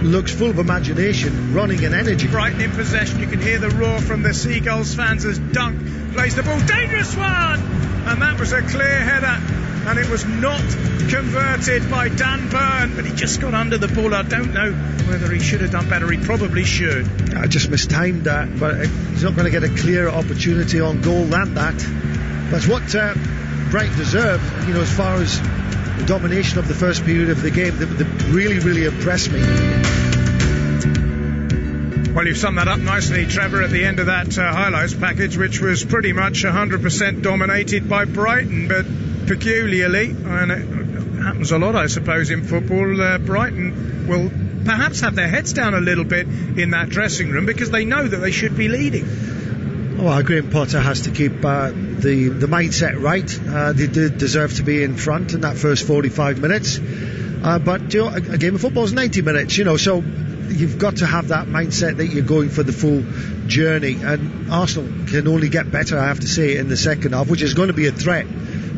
looks full of imagination, running and energy. Brighton in possession. You can hear the roar from the Seagulls fans as Dunk plays the ball. Dangerous one! And that was a clear header. And it was not converted by Dan Burn, but he just got under the ball. I don't know whether he should have done better. He probably should. I just mistimed that, but he's not going to get a clearer opportunity on goal than that. That's what Brighton deserved, as far as the domination of the first period of the game. They really, really impressed me. Well, you've summed that up nicely, Trevor, at the end of that highlights package, which was pretty much 100% dominated by Brighton, but peculiarly, and it happens a lot, I suppose, in football, Brighton will perhaps have their heads down a little bit in that dressing room because they know that they should be leading. Well, Graham Potter has to keep the mindset right. They did deserve to be in front in that first 45 minutes. But a game of football is 90 minutes, so you've got to have that mindset that you're going for the full journey. And Arsenal can only get better, I have to say, in the second half, which is going to be a threat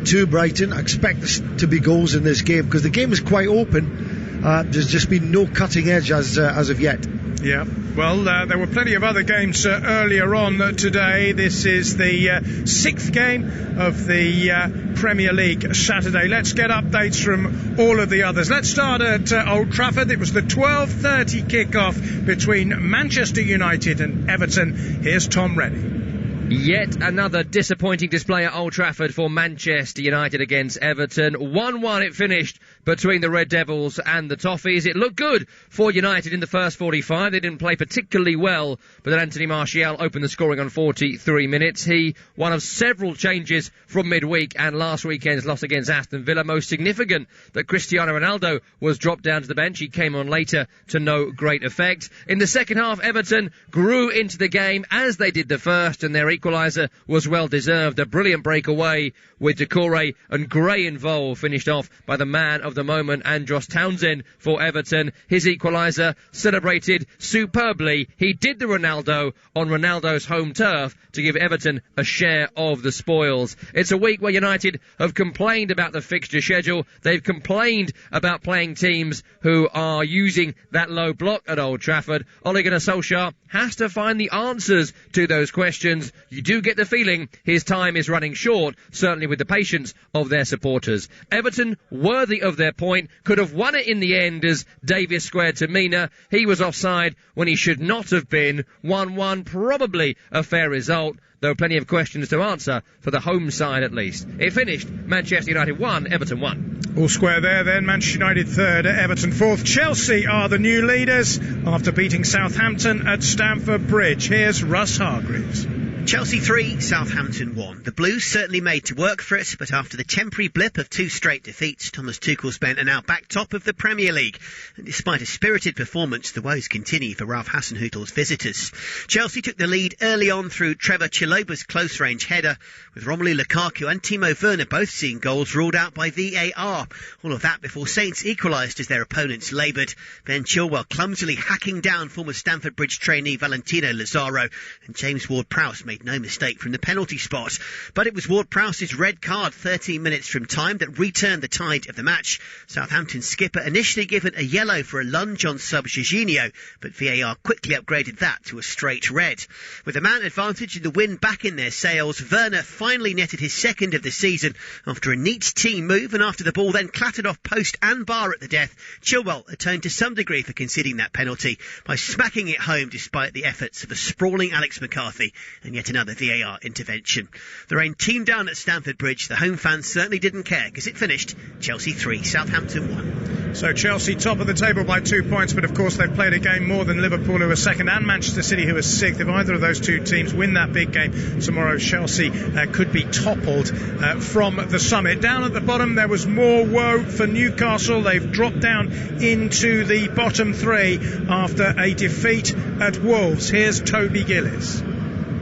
to Brighton. I expect there to be goals in this game because the game is quite open. There's just been no cutting edge as of yet. Yeah, well, there were plenty of other games earlier on today. This is the sixth game of the Premier League Saturday. Let's get updates from all of the others. Let's start at Old Trafford. It was the 12:30 kickoff between Manchester United and Everton. Here's Tom Reddy. Yet another disappointing display at Old Trafford for Manchester United against Everton. 1-1 it finished between the Red Devils and the Toffees. It looked good for United in the first 45. They didn't play particularly well, but then Anthony Martial opened the scoring on 43 minutes. He, one of several changes from midweek and last weekend's loss against Aston Villa. Most significant that Cristiano Ronaldo was dropped down to the bench. He came on later to no great effect. In the second half, Everton grew into the game as they did the first, and their equaliser was well deserved. A brilliant breakaway with Decore and Gray involved, finished off by the man of the moment, Andros Townsend for Everton. His equaliser celebrated superbly. He did the Ronaldo on Ronaldo's home turf to give Everton a share of the spoils. It's a week where United have complained about the fixture schedule. They've complained about playing teams who are using that low block at Old Trafford. Ole Gunnar Solskjaer has to find the answers to those questions. You do get the feeling his time is running short, certainly with the patience of their supporters. Everton, worthy of their point, could have won it in the end as Davies squared to Mina. He was offside when he should not have been. 1-1, probably a fair result, though plenty of questions to answer for the home side at least. It finished Manchester United 1, Everton 1. All square there then. Manchester United third, Everton fourth. Chelsea are the new leaders after beating Southampton at Stamford Bridge. Here's Russ Hargreaves. Chelsea 3, Southampton 1. The Blues certainly made to work for it, but after the temporary blip of 2 straight defeats, Thomas Tuchel's men are now back top of the Premier League. And despite a spirited performance, the woes continue for Ralph Hasenhüttl's visitors. Chelsea took the lead early on through Trevor Chalobah's close-range header, with Romelu Lukaku and Timo Werner both seeing goals ruled out by VAR. All of that before Saints equalised as their opponents laboured. Ben Chilwell clumsily hacking down former Stamford Bridge trainee Valentino Lazaro, and James Ward-Prowse made no mistake from the penalty spot. But it was Ward-Prowse's red card 13 minutes from time that returned the tide of the match. Southampton skipper initially given a yellow for a lunge on sub Jorginho, but VAR quickly upgraded that to a straight red. With the man advantage and the win back in their sails, Werner finally netted his second of the season after a neat team move, and after the ball then clattered off post and bar at the death, Chilwell atoned to some degree for conceding that penalty by smacking it home despite the efforts of a sprawling Alex McCarthy and yet another VAR intervention. The rain teemed down at Stamford Bridge. The home fans certainly didn't care because it finished Chelsea 3, Southampton 1. So Chelsea top of the table by 2 points, but of course they've played a game more than Liverpool, who are second, and Manchester City, who are sixth. If either of those two teams win that big game tomorrow, Chelsea could be toppled from the summit. Down at the bottom there was more woe for Newcastle. They've dropped down into the bottom 3 after a defeat at Wolves. Here's Toby Gillis.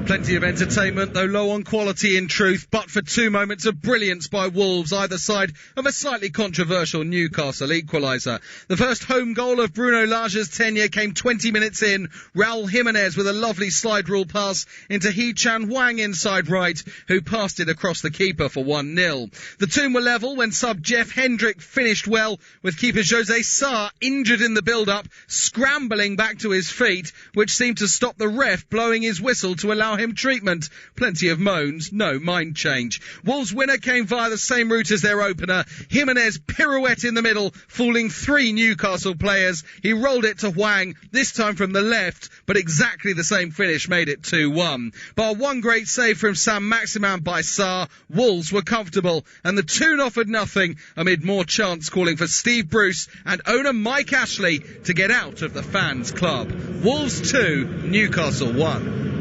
Plenty of entertainment, though low on quality in truth, but for 2 moments of brilliance by Wolves, either side of a slightly controversial Newcastle equaliser. The first home goal of Bruno Lage's tenure came 20 minutes in. Raul Jimenez with a lovely slide rule pass into Hee-Chan Wang inside right, who passed it across the keeper for 1-0. The two were level when sub Jeff Hendrick finished well, with keeper Jose Sarr injured in the build-up, scrambling back to his feet, which seemed to stop the ref blowing his whistle to allow him treatment. Plenty of moans, no mind change. Wolves' winner came via the same route as their opener. Jimenez pirouette in the middle, fooling 3 Newcastle players. He rolled it to Wang, this time from the left, but exactly the same finish made it 2-1. Bar one great save from Sam Maximin by Sarr, Wolves were comfortable, and the tune offered nothing amid more chants calling for Steve Bruce and owner Mike Ashley to get out of the fans' club. Wolves 2, Newcastle 1.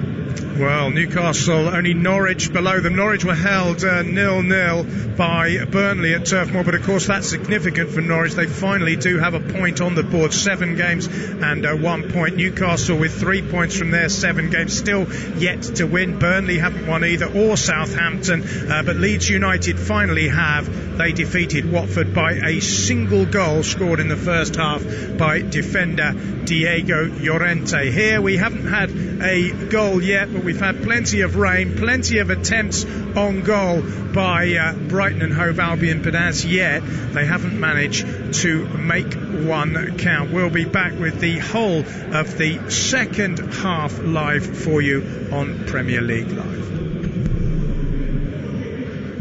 Well, Newcastle, only Norwich below them. Norwich were held 0-0 by Burnley at Turf Moor, but of course that's significant for Norwich. They finally do have a point on the board, 7 games and 1 point. Newcastle with 3 points from their 7 games, still yet to win. Burnley haven't won either, or Southampton, but Leeds United finally have. They defeated Watford by a single goal scored in the first half by defender Diego Llorente. Here we haven't had a goal yet, but we've had plenty of rain, plenty of attempts on goal by Brighton and Hove Albion, but as yet they haven't managed to make one count. We'll be back with the whole of the second half live for you on Premier League Live.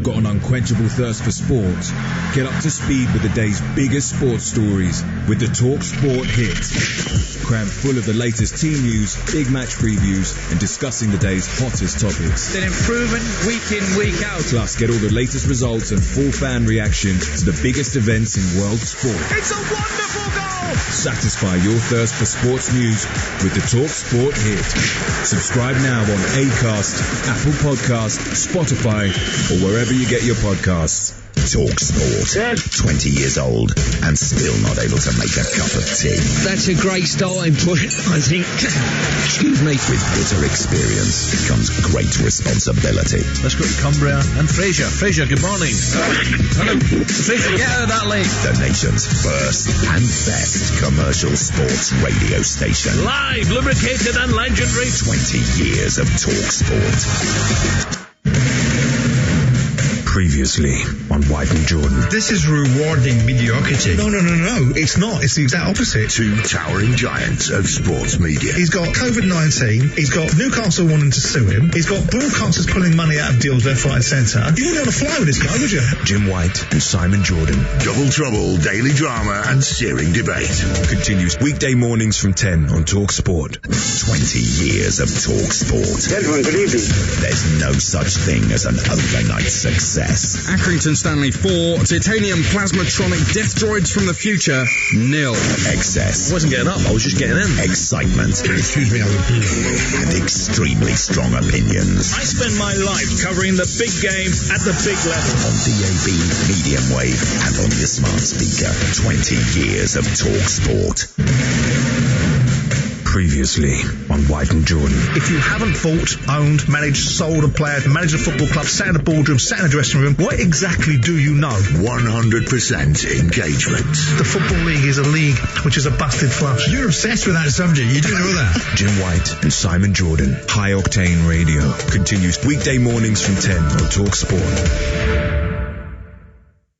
Got an unquenchable thirst for sport? Get up to speed with the day's biggest sports stories with the Talk Sport hit. crammed full of the latest team news, big match previews, and discussing the day's hottest topics. An improvement week in, week out. Plus, get all the latest results and full fan reaction to the biggest events in world sport. It's a wonderful goal! Satisfy your thirst for sports news with the Talk Sport hit. Subscribe now on Acast, Apple Podcasts, Spotify, or wherever you get your podcasts. Talk Sport. 20 years old and still not able to make a cup of tea. That's a great starting point, I think. Excuse me. With bitter experience comes great responsibility. Let's go to Cumbria and Fraser. Fraser, good morning. Hello. Fraser, get out of that lake. The nation's first and best commercial sports radio station. Live, lubricated and legendary. 20 years of Talk Sport. Previously on White and Jordan. This is rewarding mediocrity. No, it's not. It's the exact opposite. Two towering giants of sports media. He's got COVID-19. He's got Newcastle wanting to sue him. He's got broadcasters pulling money out of deals left, right and centre. You wouldn't want to fly with this guy, would you? Jim White and Simon Jordan. Double trouble, daily drama and searing debate. Continues weekday mornings from 10 on Talk Sport. 20 years of Talk Sport. Gentlemen, good evening. There's no such thing as an overnight success. Accrington Stanley 4, Titanium Plasmatronic Death Droids from the Future, 0. Excess. I wasn't getting up, I was just getting in. Excitement. Excuse me, and extremely strong opinions. I spend my life covering the big game at the big level. On DAB, medium wave, and on your smart speaker. 20 years of Talk Sport. Previously on White and Jordan. If you haven't bought, owned, managed, sold a player, managed a football club, sat in a boardroom, sat in a dressing room, what exactly do you know? 100% engagement. The Football League is a league which is a busted flush. You're obsessed with that subject, you do know that. Jim White and Simon Jordan. High Octane Radio. Continues weekday mornings from 10 on Talk Sport.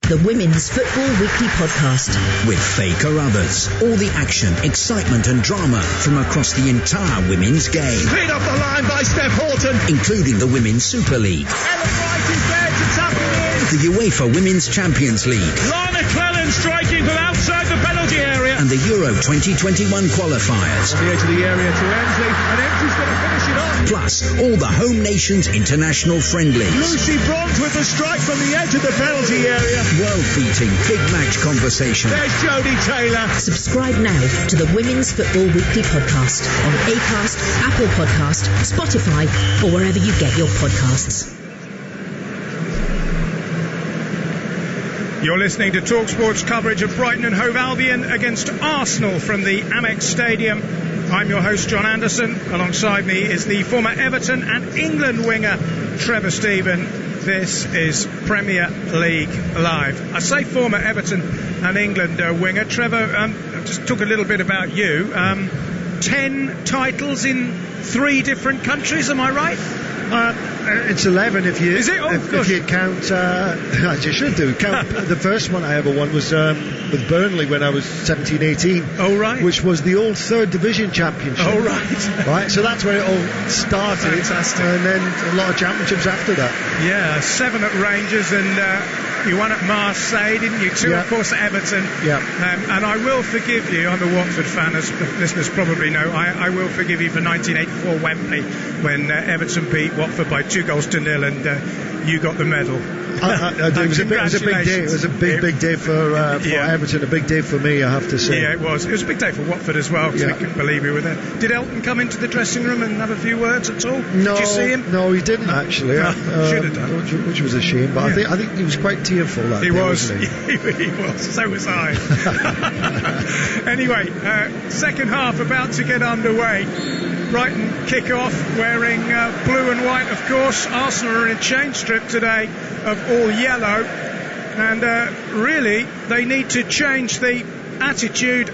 The Women's Football Weekly Podcast. With Faye Carruthers. All the action, excitement and drama from across the entire women's game. Cleared off the line by Steph Horton. Including the Women's Super League. Ellen White is there to tap it in. The UEFA Women's Champions League. Lana Clellan striking from outside the penalty area. And the Euro 2021 qualifiers. On the edge of the area to Emsley. And Emsley's going to finish it off. Plus, all the home nations' international friendlies. Lucy Bronze with the strike from the edge of the penalty area. World-beating big match conversation. There's Jodie Taylor. Subscribe now to the Women's Football Weekly Podcast on Acast, Apple Podcast, Spotify, or wherever you get your podcasts. You're listening to TalkSport's coverage of Brighton and Hove Albion against Arsenal from the Amex Stadium. I'm your host, John Anderson. Alongside me is the former Everton and England winger, Trevor Stephen. This is Premier League Live. I say former Everton and England winger. Trevor, just talk a little bit about you. 10 titles in 3 different countries, am I right? It's 11 if you. Is it? If you count, as you should do. Count the first one I ever won was with Burnley when I was 17, 18. Oh right. Which was the old 3rd Division Championship. Oh right. Right. So that's where it all started. Fantastic. And then a lot of championships after that. Yeah, 7 at Rangers and. You won at Marseille, didn't you? 2, of course, at Everton. Yeah. And I will forgive you. I'm a Watford fan, as the listeners probably know. I will forgive you for 1984 Wembley when Everton beat Watford by 2-0 and you got the medal. It was a big day. It was a big day for Everton, a big day for me, I have to say. Yeah, it was. It was a big day for Watford as well, because I couldn't believe we were there. Did Elton come into the dressing room and have a few words at all? No, did you see him? No, he didn't actually. Should have done. Which was a shame, but I think he was quite tearful that day. Wasn't he? He was. So was I. Anyway, second half about to get underway. Brighton kick off wearing blue and white, of course. Arsenal are in a change strip today of all yellow, and really they need to change the attitude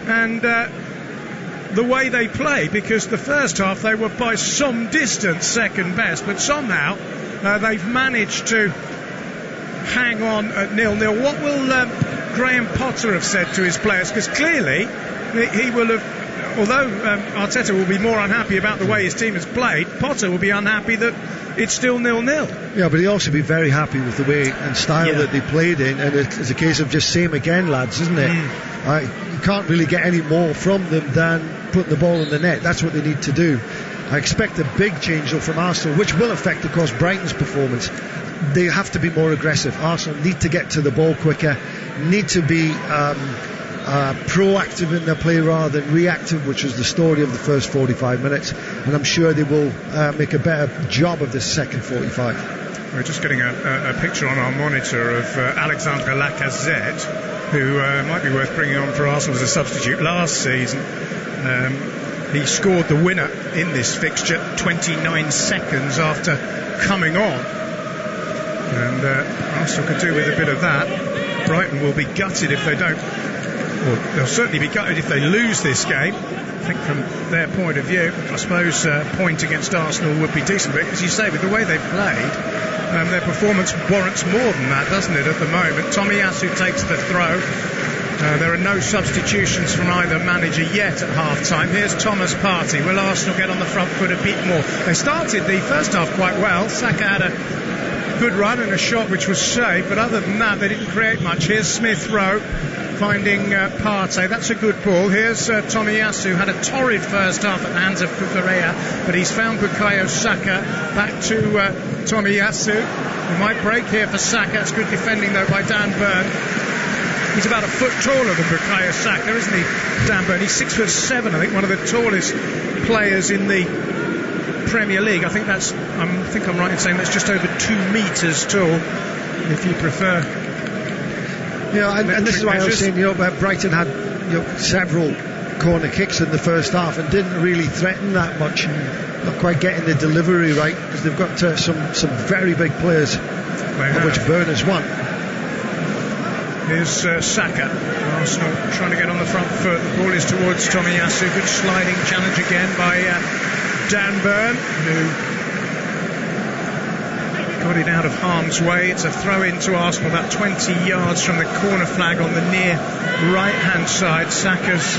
and the way they play, because the first half they were by some distance second best, but somehow they've managed to hang on at 0-0. What will Graham Potter have said to his players? Because clearly he will have although Arteta will be more unhappy about the way his team has played, Potter will be unhappy that it's still 0-0. Yeah, but he'll also be very happy with the way and style that they played in, and it's a case of just same again, lads, isn't it? You can't really get any more from them than putting the ball in the net. That's what they need to do. I expect a big change though from Arsenal, which will affect, of course, Brighton's performance. They have to be more aggressive. Arsenal need to get to the ball quicker, need to be proactive in their play rather than reactive, which was the story of the first 45 minutes, and I'm sure they will make a better job of this second 45. We're just getting a picture on our monitor of Alexandre Lacazette, who might be worth bringing on for Arsenal as a substitute. Last season he scored the winner in this fixture 29 seconds after coming on, and Arsenal could do with a bit of that. Brighton will be gutted if they don't. Well, they'll certainly be gutted if they lose this game. I think from their point of view, I suppose a point against Arsenal would be decent, but as you say, with the way they've played, their performance warrants more than that, doesn't it, at the moment? Tomiyasu takes the throw. There are no substitutions from either manager yet at half-time. Here's Thomas Partey. Will Arsenal get on the front foot a bit more? They started the first half quite well. Saka had a good run and a shot which was safe, but other than that, they didn't create much. Here's Smith-Rowe finding Partey. That's a good ball. Here's Tomiyasu. Had a torrid first half at the hands of Cucurella, but he's found Bukayo Saka. Back to Tomiyasu. He might break here for Saka. It's good defending though by Dan Burn. He's about a foot taller than Bukayo Saka, isn't he, Dan Burn? He's 6'7", I think, one of the tallest players in the Premier League. I think I'm right in saying that's just over 2 metres tall, if you prefer. Yeah, and this is why I was saying, Brighton had several corner kicks in the first half and didn't really threaten that much. Not quite getting the delivery right, because they've got some very big players, of which Burn is one. Here's Saka. Arsenal trying to get on the front foot. The ball is towards Tomiyasu. Good sliding challenge again by Dan Burn, who got it out of harm's way. It's a throw in to Arsenal about 20 yards from the corner flag on the near right-hand side. Saka's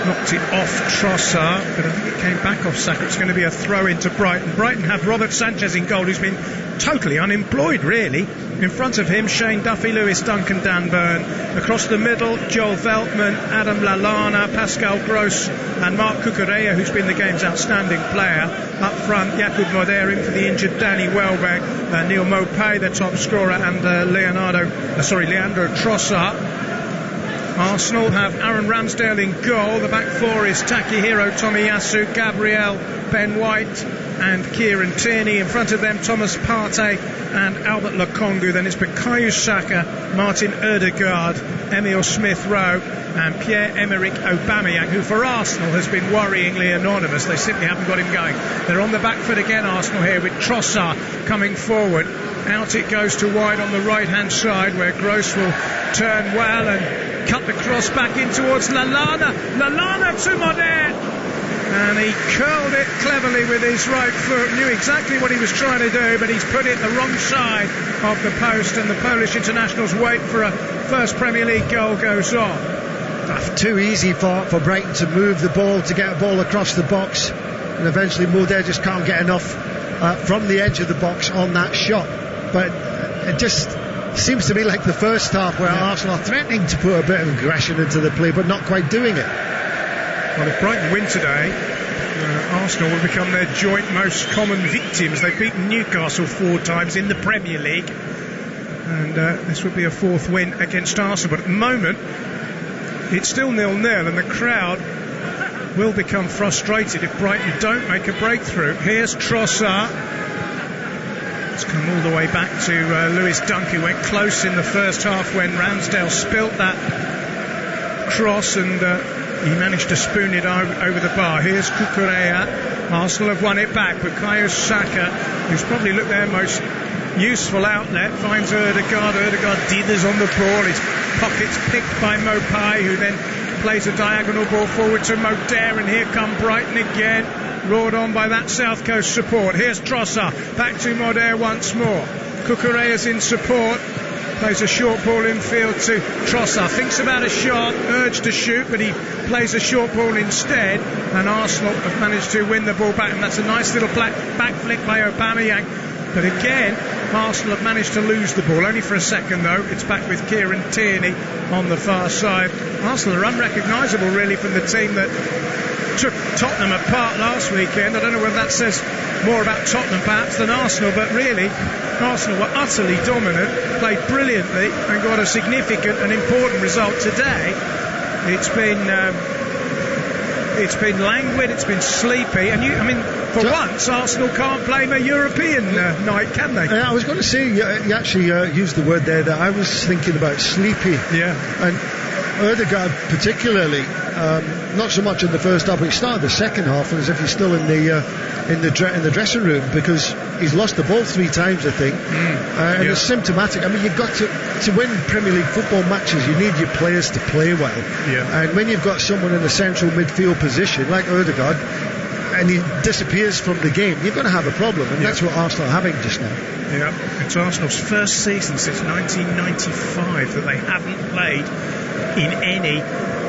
knocked it off Trossard, but I think it came back off Saka. It's going to be a throw into Brighton. Brighton have Robert Sanchez in goal, who's been totally unemployed, really. In front of him, Shane Duffy, Lewis Duncan, Dan Burn. Across the middle, Joel Veltman, Adam Lallana, Pascal Gross and Mark Cucurella, who's been the game's outstanding player. Up front, Jakub Moder in for the injured Danny Welbeck, Neil Maupay, the top scorer, and Leandro Trossard. Arsenal have Aaron Ramsdale in goal. The back four is Takehiro Tomiyasu, Gabriel Ben White and Kieran Tierney. In front of them, Thomas Partey and Albert Lokongu. Then it's Bukayo Saka, Martin Ødegaard, Emil Smith-Rowe and Pierre-Emerick Aubameyang, who for Arsenal has been worryingly anonymous. They simply haven't got him going. They're on the back foot again, Arsenal, here with Trossard coming forward. Out it goes to wide on the right-hand side, where Gross will turn well and cut the cross back in towards Lallana. Lallana to Moder. And he curled it cleverly with his right foot. Knew exactly what he was trying to do, but he's put it the wrong side of the post, and the Polish international's wait for a first Premier League goal goes on. Too easy for Brighton to move the ball, to get a ball across the box, and eventually Moder just can't get enough from the edge of the box on that shot. But it just seems to me like the first half, where Arsenal are threatening to put a bit of aggression into the play but not quite doing it. Well, if Brighton win today, Arsenal will become their joint most common victims. They've beaten Newcastle 4 times in the Premier League, and this would be a 4th win against Arsenal. But at the moment, it's still 0-0, and the crowd will become frustrated if Brighton don't make a breakthrough. Here's Trossard. It's come all the way back to Lewis Dunk, who went close in the first half when Ramsdale spilt that cross, and he managed to spoon it over the bar. Here's Cucurella. Arsenal have won it back. Bukayo Saka, who's probably looked their most useful outlet, finds Ødegaard. Ødegaard dithers on the ball. His pockets picked by Maupay, who then plays a diagonal ball forward to Moder, and here come Brighton again, roared on by that South Coast support. Here's Trossard, back to Moder once more. Cucurella's in support. plays a short ball infield to Trossard, thinks about a shot, urged to shoot, but he plays a short ball instead, and Arsenal have managed to win the ball back, and that's a nice little back flick by Aubameyang. But again, Arsenal have managed to lose the ball, only for a second though. It's back with Kieran Tierney on the far side. Arsenal are unrecognisable really from the team that took Tottenham apart last weekend. I don't know whether that says more about Tottenham perhaps than Arsenal, but really Arsenal were utterly dominant, played brilliantly and got a significant and important result today. It's been languid, it's been sleepy, and for once Arsenal can't blame a European night, can they? I was going to say, you actually used the word there that I was thinking about, sleepy. Yeah. And Ødegaard particularly, not so much in the first half, but he started the second half as if he's still in the dressing room, because he's lost the ball 3 times, I think. And it's symptomatic. I mean, you've got to win Premier League football matches, you need your players to play well. Yeah. And when you've got someone in a central midfield position like Ødegaard, and he disappears from the game, you're going to have a problem, and that's what Arsenal are having just now. Yeah, it's Arsenal's first season since 1995 that they haven't played in any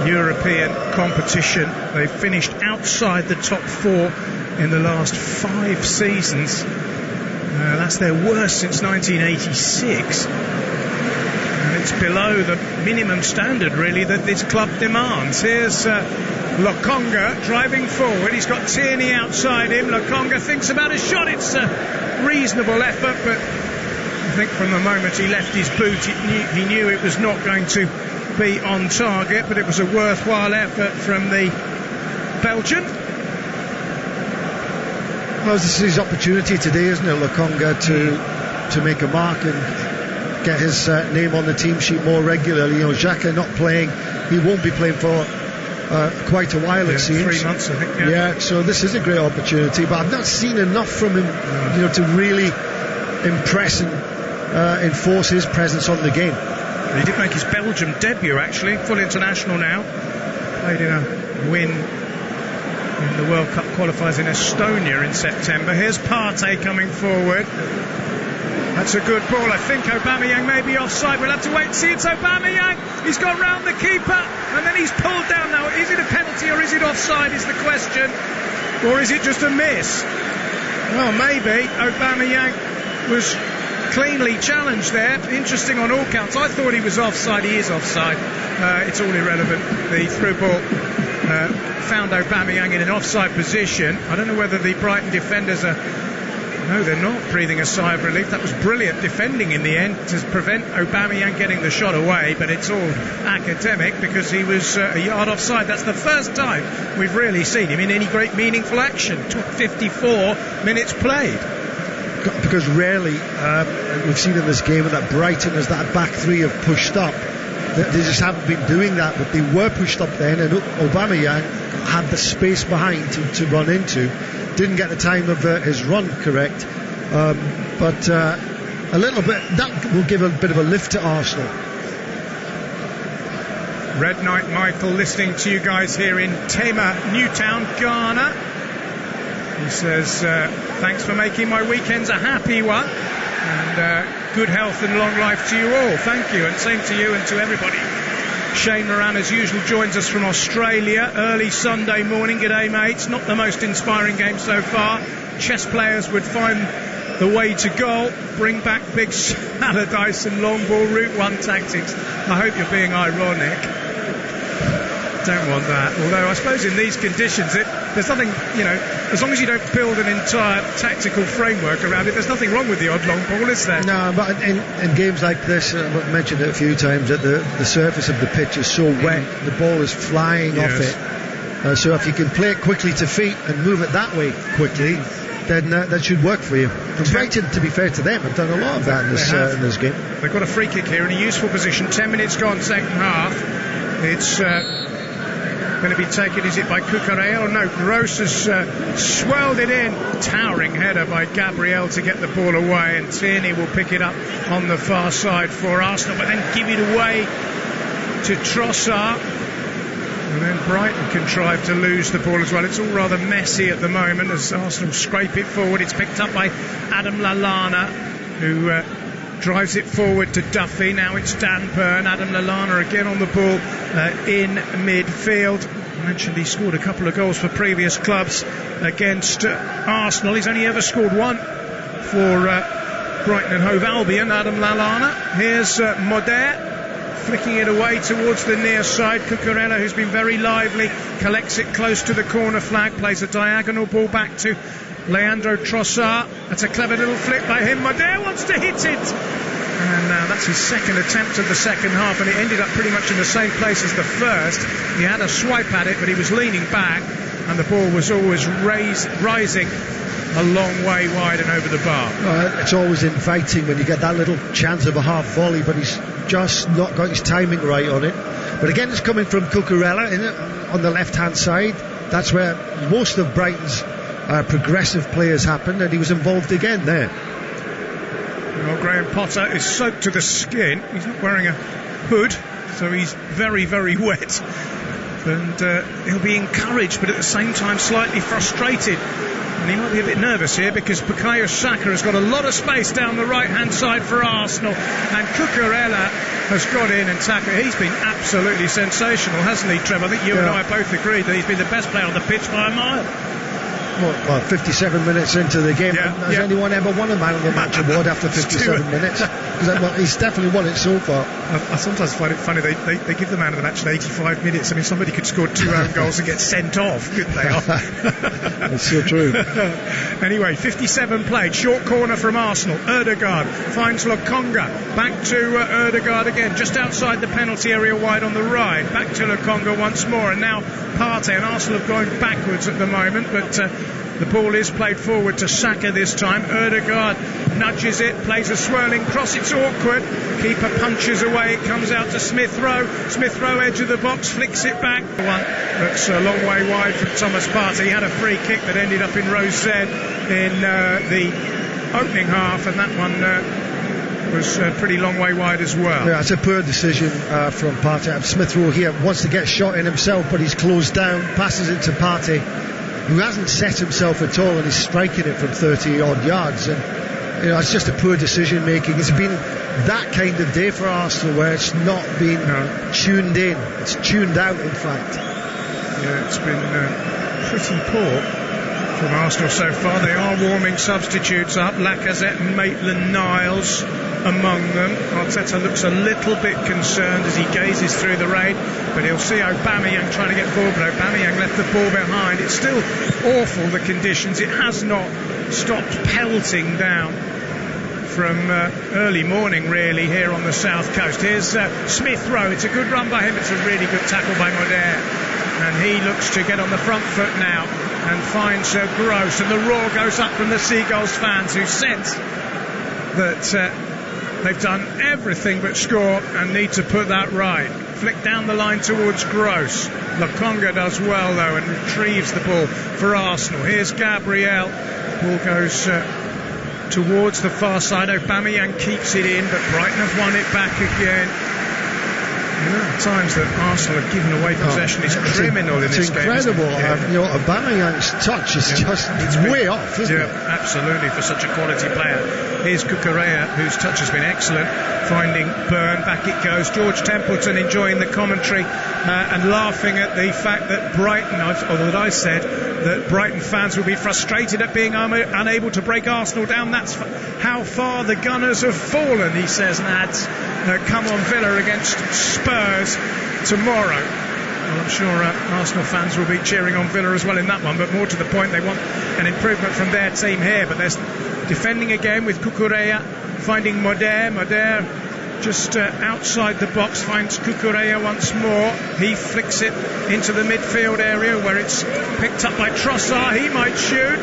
European competition. They've finished outside the top 4 in the last 5 seasons. That's their worst since 1986. And it's below the minimum standard, really, that this club demands. Here's Lokonga driving forward. He's got Tierney outside him. Lokonga thinks about a shot. It's a reasonable effort, but I think from the moment he left his boot, he knew it was not going to be on target, but it was a worthwhile effort from the Belgian. Well, this is his opportunity today, isn't it, Lokonga, to make a mark and get his name on the team sheet more regularly. Xhaka not playing, he won't be playing for quite a while, it seems. 3 months, I think. Yeah, so this is a great opportunity, but I've not seen enough from him, to really impress and enforce his presence on the game. He did make his Belgium debut, actually, full international now. Played in a win in the World Cup qualifiers in Estonia in September. Here's Partey coming forward. That's a good ball. I think Aubameyang may be offside. We'll have to wait and see. It's Aubameyang. He's got round the keeper, and then he's pulled down. Now, is it a penalty or is it offside is the question, or is it just a miss? Well, maybe Aubameyang was cleanly challenged there. Interesting on all counts. I thought he was offside. He is offside. It's all irrelevant. The through ball found Aubameyang in an offside position. I don't know whether the Brighton defenders are... No, they're not breathing a sigh of relief. That was brilliant defending in the end to prevent Aubameyang getting the shot away, but it's all academic because he was a yard offside. That's the first time we've really seen him in any great meaningful action. 54 minutes played. Because rarely we've seen in this game that Brighton, as that back 3 have pushed up, they just haven't been doing that, but they were pushed up then, and Aubameyang had the space behind to run into. Didn't get the time of his run correct, but a little bit, that will give a bit of a lift to Arsenal. Red Knight Michael listening to you guys here in Tema, Newtown, Ghana. He says, thanks for making my weekends a happy one, and good health and long life to you all. Thank you, and same to you and to everybody. Shane Moran, as usual, joins us from Australia. Early Sunday morning. G'day, mates. Not the most inspiring game so far. Chess players would find the way to goal. Bring back big Allardyce and long ball route 1 tactics. I hope you're being ironic. Don't want that. Although I suppose in these conditions, there's nothing, as long as you don't build an entire tactical framework around it, there's nothing wrong with the odd long ball, is there? No, but in games like this, I've mentioned it a few times, that the surface of the pitch is so wet, the ball is flying off it. So if you can play it quickly to feet and move it that way quickly, then that should work for you. And Brighton, to be fair to them, have done a lot of that in this game. They've got a free kick here in a useful position. 10 minutes gone, second half. It's going to be taken, is it by Cucurella? No, Gross has swelled it in. Towering header by Gabriel to get the ball away, and Tierney will pick it up on the far side for Arsenal, but then give it away to Trossard. And then Brighton contrive to lose the ball as well. It's all rather messy at the moment as Arsenal scrape it forward. It's picked up by Adam Lallana, who drives it forward to Duffy. Now it's Dan Burn. Adam Lallana again on the ball in midfield. I mentioned he scored a couple of goals for previous clubs against Arsenal. He's only ever scored one for Brighton and Hove Albion. Adam Lallana. Here's Moder flicking it away towards the near side. Cucurella, who's been very lively, collects it close to the corner flag, plays a diagonal ball back to Leandro Trossard. That's a clever little flick by him. Moder wants to hit it, and that's his second attempt of the second half, and it ended up pretty much in the same place as the first. He had a swipe at it, but he was leaning back, and the ball was always rising a long way wide and over the bar. It's always inviting when you get that little chance of a half volley, but he's just not got his timing right on it. But again, it's coming from Cucurella on the left-hand side. That's where most of Brighton's progressive players happened, and he was involved again there. Well, Graham Potter is soaked to the skin. He's not wearing a hood, so he's very, very wet. And he'll be encouraged, but at the same time slightly frustrated. And he might be a bit nervous here because Bukayo Saka has got a lot of space down the right-hand side for Arsenal. And Cucurella has got in and tackled. He's been absolutely sensational, hasn't he, Trevor? I think you and I both agreed that he's been the best player on the pitch by a mile. Well, 57 minutes into the game, has anyone ever won a Man of the Match award after 57 minutes? Well, he's definitely won it so far. I sometimes find it funny, they give the Man of the Match in 85 minutes. I mean, somebody could score 2 own goals and get sent off, couldn't they? That's so true. Anyway, 57 played, short corner from Arsenal. Ødegaard finds Lokonga, back to Ødegaard again, just outside the penalty area wide on the right, back to Lokonga once more, and now Partey, and Arsenal have gone backwards at the moment, but the ball is played forward to Saka this time. Ødegaard nudges it, plays a swirling cross, it's awkward, keeper punches away, it comes out to Smith-Rowe. Smith-Rowe, edge of the box, flicks it back. One that's a long way wide from Thomas Partey. He had a free kick that ended up in row Z in the opening half, and that one was a pretty long way wide as well. Yeah, it's a poor decision from Partey. Smith-Rowe here wants to get shot in himself, but he's closed down, passes it to Partey, who hasn't set himself at all, and he's striking it from 30 odd yards. And it's just a poor decision making. It's been that kind of day for Arsenal where it's not been tuned in, it's tuned out, in fact. Yeah, it's been pretty poor from Arsenal so far. They are warming substitutes up, Lacazette and Maitland-Niles among them. Arteta looks a little bit concerned as he gazes through the rain, but he'll see Aubameyang trying to get forward, but Aubameyang left the ball behind. It's still awful, the conditions. It has not stopped pelting down from early morning really here on the south coast. Here's Smith-Rowe. It's a good run by him. It's a really good tackle by Moder, and he looks to get on the front foot now and finds Gross, and the roar goes up from the Seagulls fans who sense that they've done everything but score and need to put that right. Flick down the line towards Gross. Lokonga does well though and retrieves the ball for Arsenal. Here's Gabriel. Ball goes towards the far side. Aubameyang keeps it in, but Brighton have won it back again. The amount of times that Arsenal have given away possession is criminal in this game. It's incredible. Aubameyang's touch is it's way off, isn't it? Absolutely, for such a quality player. Here's Cucurella, whose touch has been excellent, finding Burn. Back it goes. George Templeton enjoying the commentary and laughing at the fact that I said that Brighton fans will be frustrated at being unable to break Arsenal down. That's how far the Gunners have fallen, he says, lads. Come on Villa against Spurs tomorrow. Well, I'm sure Arsenal fans will be cheering on Villa as well in that one, but more to the point, they want an improvement from their team here. But they're defending again with Cucurella finding Moder. Moder just outside the box finds Cucurella once more. He flicks it into the midfield area where it's picked up by Trossard. He might shoot.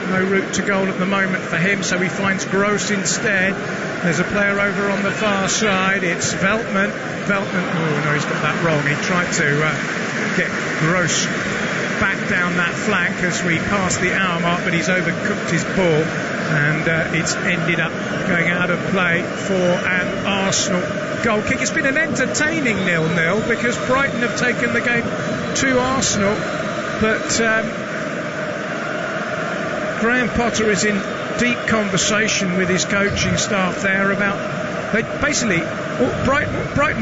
No route to goal at the moment for him, so he finds Gross instead. There's a player over on the far side. It's Veltman. Oh no, he's got that wrong. He tried to get Gross back down that flank as we pass the hour mark, but he's overcooked his ball, and it's ended up going out of play for an Arsenal goal kick. It's been an entertaining 0-0 because Brighton have taken the game to Arsenal, but Graham Potter is in deep conversation with his coaching staff there about Brighton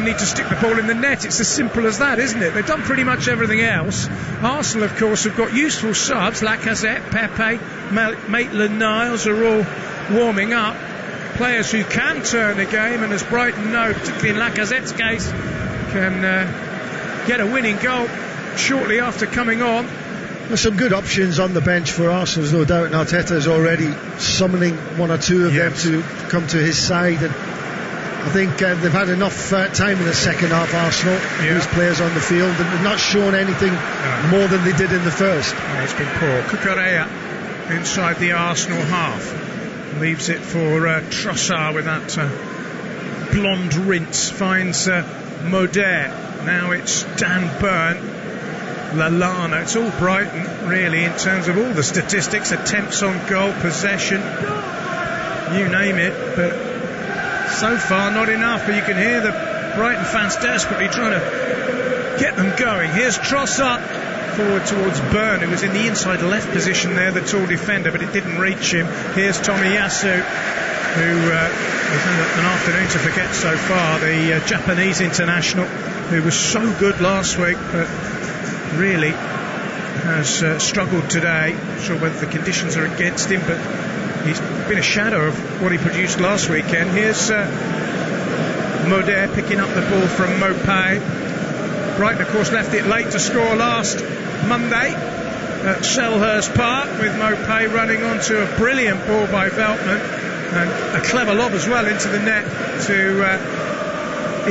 need to stick the ball in the net. It's as simple as that, isn't it? They've done pretty much everything else. Arsenal, of course, have got useful subs. Lacazette, Pepe, Maitland-Niles are all warming up. Players who can turn a game, and as Brighton know, particularly in Lacazette's case, can get a winning goal shortly after coming on. There's some good options on the bench for Arsenal, there's no doubt, and Arteta's already summoning one or two of them to come to his side, and I think they've had enough time in the second half, Arsenal, these players on the field, and they've not shown anything more than they did in the first. It's been poor. Cucurella inside the Arsenal half, leaves it for Trossard with that blonde rinse, finds Modet. Now it's Dan Burn, Lallana. It's all Brighton, really, in terms of all the statistics, attempts on goal, possession, you name it, but so far not enough. But you can hear the Brighton fans desperately trying to get them going. Here's Trossard forward towards Byrne, who was in the inside left position there, the tall defender, but it didn't reach him. Here's Tomiyasu, who has had an afternoon to forget so far, the Japanese international, who was so good last week, but really has struggled today. Not sure whether the conditions are against him, but he's been a shadow of what he produced last weekend. Here's Modet picking up the ball from Maupay. Brighton, of course, left it late to score last Monday at Selhurst Park, with Maupay running onto a brilliant ball by Veltman, and a clever lob as well into the net to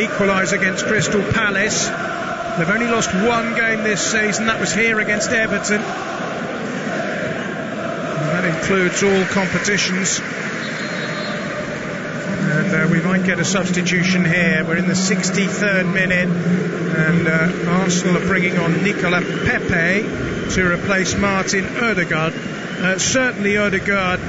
equalise against Crystal Palace. They've only lost one game this season, that was here against Everton. And that includes all competitions. And we might get a substitution here. We're in the 63rd minute, and Arsenal are bringing on Nicolas Pepe to replace Martin Ødegaard. Certainly Ødegaard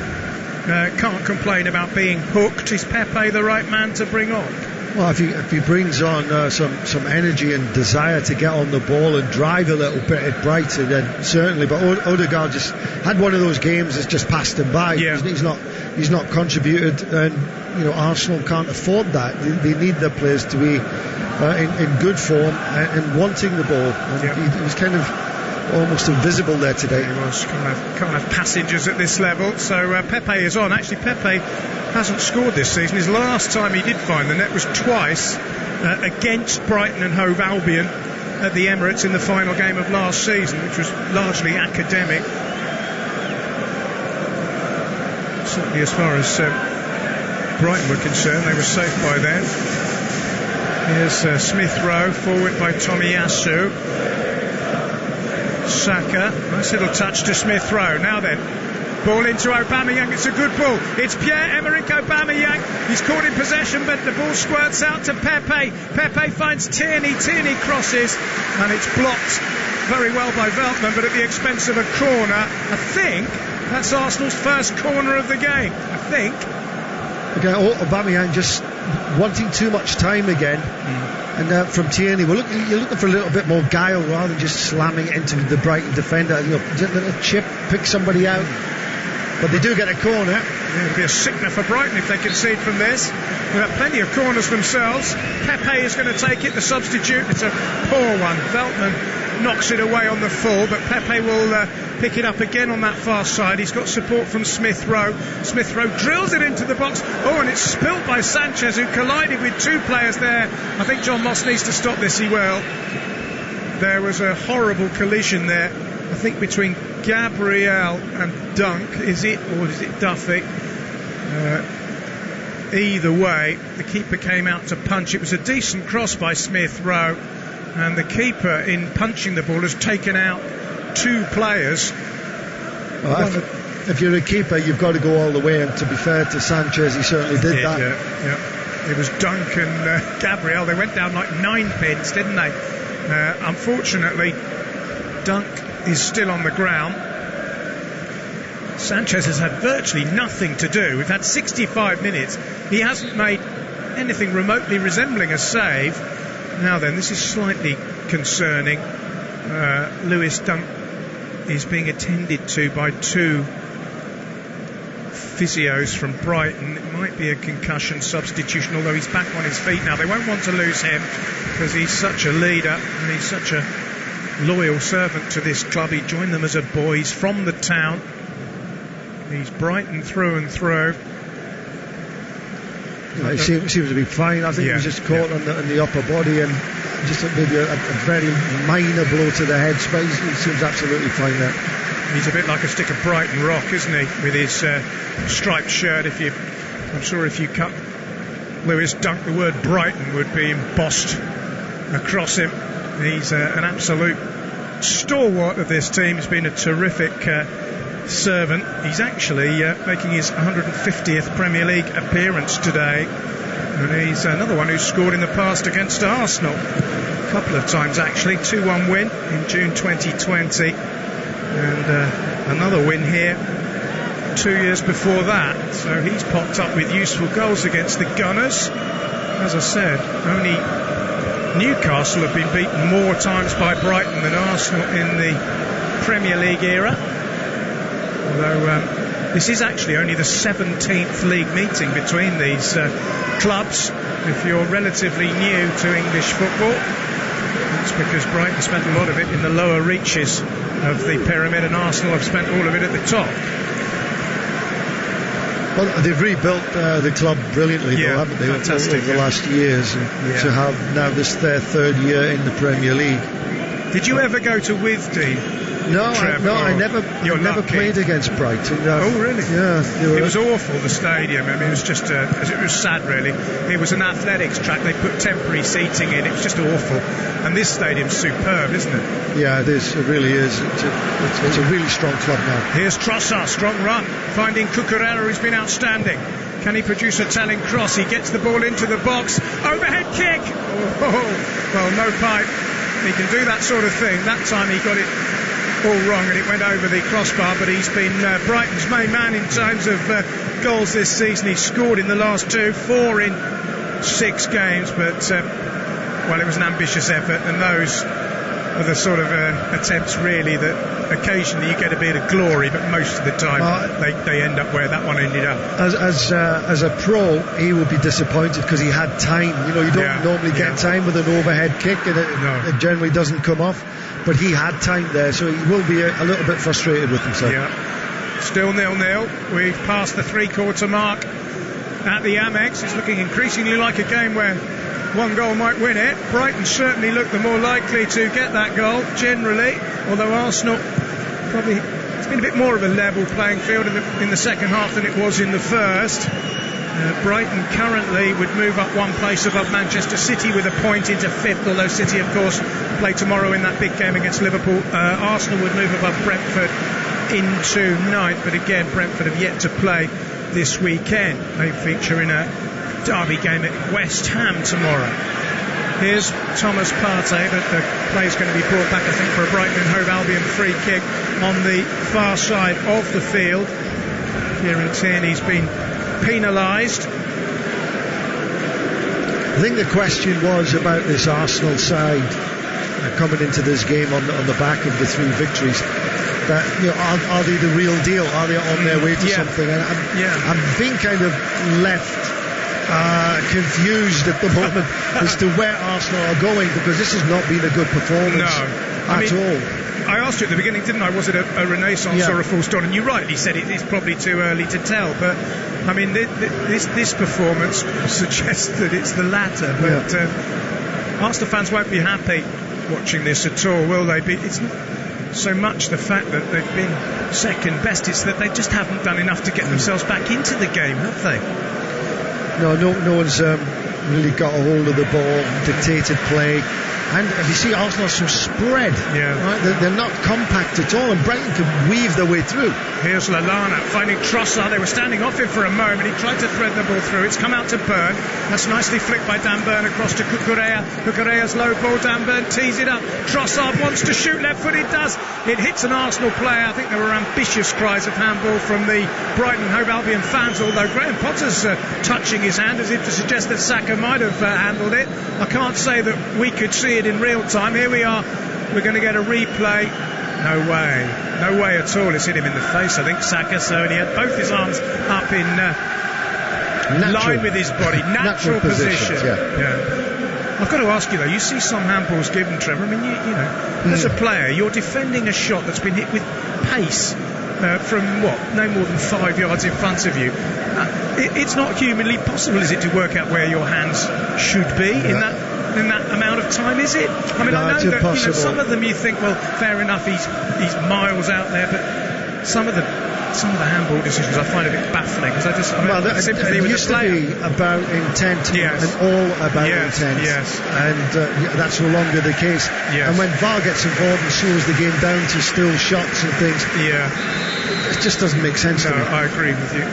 can't complain about being hooked. Is Pepe the right man to bring on? Well, if he brings on some energy and desire to get on the ball and drive a little bit at Brighton, then certainly. But Ødegaard just had one of those games that's just passed him by. Yeah. He's not contributed, and Arsenal can't afford that. They need their players to be in good form and wanting the ball. And he was kind of almost invisible there today. He was. Can't have passengers at this level. So Pepe is on. Actually, Pepe hasn't scored this season. His last time he did find the net was twice against Brighton and Hove Albion at the Emirates in the final game of last season, which was largely academic. Certainly as far as Brighton were concerned, they were safe by then. Here's Smith-Rowe, forward by Tomiyasu. Saka, nice little touch to Smith-Rowe. Now then, ball into Aubameyang. It's a good ball. It's Pierre-Emerick Aubameyang. He's caught in possession, but the ball squirts out to Pepe. Pepe finds Tierney. Tierney crosses, and it's blocked very well by Veltman, but at the expense of a corner. I think that's Arsenal's first corner of the game. I think. Okay, Aubameyang just wanting too much time again. And from Tierney, you're looking for a little bit more guile rather than just slamming it into the Brighton defender. Just a little chip, pick somebody out. But they do get a corner. Yeah, it'll be a sickener for Brighton if they concede from this. They've had plenty of corners themselves. Pepe is going to take it, the substitute. It's a poor one. Veltman knocks it away on the full, but Pepe will pick it up again on that far side. He's got support from Smith-Rowe. Smith-Rowe drills it into the box. Oh, and it's spilt by Sanchez, who collided with two players there. I think John Moss needs to stop this. He will. There was a horrible collision there, I think, between Gabriel and Dunk. Is it, or is it Duffy? Either way, the keeper came out to punch. It was a decent cross by Smith-Rowe, and the keeper, in punching the ball, has taken out two players. Well, if you're a keeper, you've got to go all the way, and to be fair to Sanchez, he certainly did that. Yeah. It was Dunk and Gabriel. They went down like 9 pins, didn't they? Unfortunately, Dunk is still on the ground. Sanchez has had virtually nothing to do. We've had 65 minutes. He hasn't made anything remotely resembling a save. Now then, this is slightly concerning. Lewis Dunk is being attended to by two physios from Brighton. It might be a concussion substitution, although he's back on his feet now. They won't want to lose him because he's such a leader and he's such a loyal servant to this club. He joined them as a boy. He's from the town. He's Brighton through and through. He seems to be fine. I think he was just caught on the upper body and just maybe a very minor blow to the head space. He seems absolutely fine there. He's a bit like a stick of Brighton rock, isn't he? With his striped shirt. I'm sure if you cut Lewis Dunk, the word Brighton would be embossed across him. He's an absolute stalwart of this team. He's been a terrific servant. He's actually making his 150th Premier League appearance today, and he's another one who's scored in the past against Arsenal a couple of times actually. 2-1 win in June 2020 and another win here 2 years before that, so he's popped up with useful goals against the Gunners. As I said, only Newcastle have been beaten more times by Brighton than Arsenal in the Premier League era. Although this is actually only the 17th league meeting between these clubs. If you're relatively new to English football, it's because Brighton spent a lot of it in the lower reaches of the pyramid and Arsenal have spent all of it at the top. Well, they've rebuilt the club brilliantly, though, haven't they, over the last years, and to have now this their third year in the Premier League. Did you ever go to Withdean? No, I never played against Brighton. Oh, really? Yeah. It was awful, the stadium. I mean, it was just, it was sad, really. It was an athletics track. They put temporary seating in. It was just awful. And this stadium's superb, isn't it? Yeah, it is. It really is. It's a really strong club now. Here's Trossard, strong run, finding Cucurella, who's been outstanding. Can he produce a telling cross? He gets the ball into the box. Overhead kick! Oh, well, Maupay, he can do that sort of thing. That time he got it all wrong and it went over the crossbar, but he's been Brighton's main man in terms of goals this season. He's scored in the last 4 in 6 games, but well, it was an ambitious effort, and those are the sort of attempts really that occasionally you get a bit of glory, but most of the time they end up where that one ended up. As a pro, he will be disappointed because he had time. You don't normally get time with an overhead kick, and it generally doesn't come off. But he had time there, so he will be a little bit frustrated with himself. Yeah. Still 0-0. We've passed the 3-quarter mark at the Amex. It's looking increasingly like a game where one goal might win it. Brighton certainly look the more likely to get that goal, generally. Although Arsenal probably, it's been a bit more of a level playing field in the second half than it was in the first. Brighton currently would move up one place above Manchester City with a point into 5th, although City, of course, play tomorrow in that big game against Liverpool. Arsenal would move above Brentford into 9th, but again, Brentford have yet to play this weekend. They feature in a derby game at West Ham tomorrow. Here's Thomas Partey, but the play's going to be brought back, I think, for a Brighton and Hove Albion free kick on the far side of the field. Kieran Tierney's been penalised. I think the question was about this Arsenal side coming into this game on the back of the 3 victories. That are they the real deal? Are they on their way to something? And I'm being kind of left confused at the moment as to where Arsenal are going, because this has not been a good performance at all. I asked you at the beginning, didn't I, was it a renaissance or a false dawn? And you rightly said it's probably too early to tell, but I mean this performance suggests that it's the latter, but Arsenal fans won't be happy watching this at all, will they? It's not so much the fact that they've been second best, it's that they just haven't done enough to get themselves back into the game, have they? No one's really got a hold of the ball, dictated play. And if you see Arsenal have some spread, right? They're not compact at all, and Brighton can weave their way through. Here's Lallana finding Trossard. They were standing off him for a moment. He tried to thread the ball through. It's come out to Burn. That's nicely flicked by Dan Burn across to Cucurella. Cucurella's low ball. Dan Burn tees it up. Trossard wants to shoot left-footed. Does. It hits an Arsenal player. I think there were ambitious cries of handball from the Brighton and Hove Albion fans, although Graham Potter's touching his hand as if to suggest that Saka might have handled it. I can't say that we could see it in real time. Here we are. We're going to get a replay. No way at all. It's hit him in the face, I think, Saka. So he had both his arms up in line with his body. Natural position. Yeah. I've got to ask you though, you see some handballs given, Trevor. I mean, you know, as a player, you're defending a shot that's been hit with pace from no more than 5 yards in front of you. It's not humanly possible, is it, to work out where your hands should be in that amount of time, is it? I mean, I know that some of them you think, well, fair enough, he's miles out there, but some of the handball decisions I find a bit baffling, because sympathy with the player. It used to be about intent and all about intent, and that's no longer the case. And when VAR gets involved and slows the game down to still shots and things, it just doesn't make sense to me. I agree with you.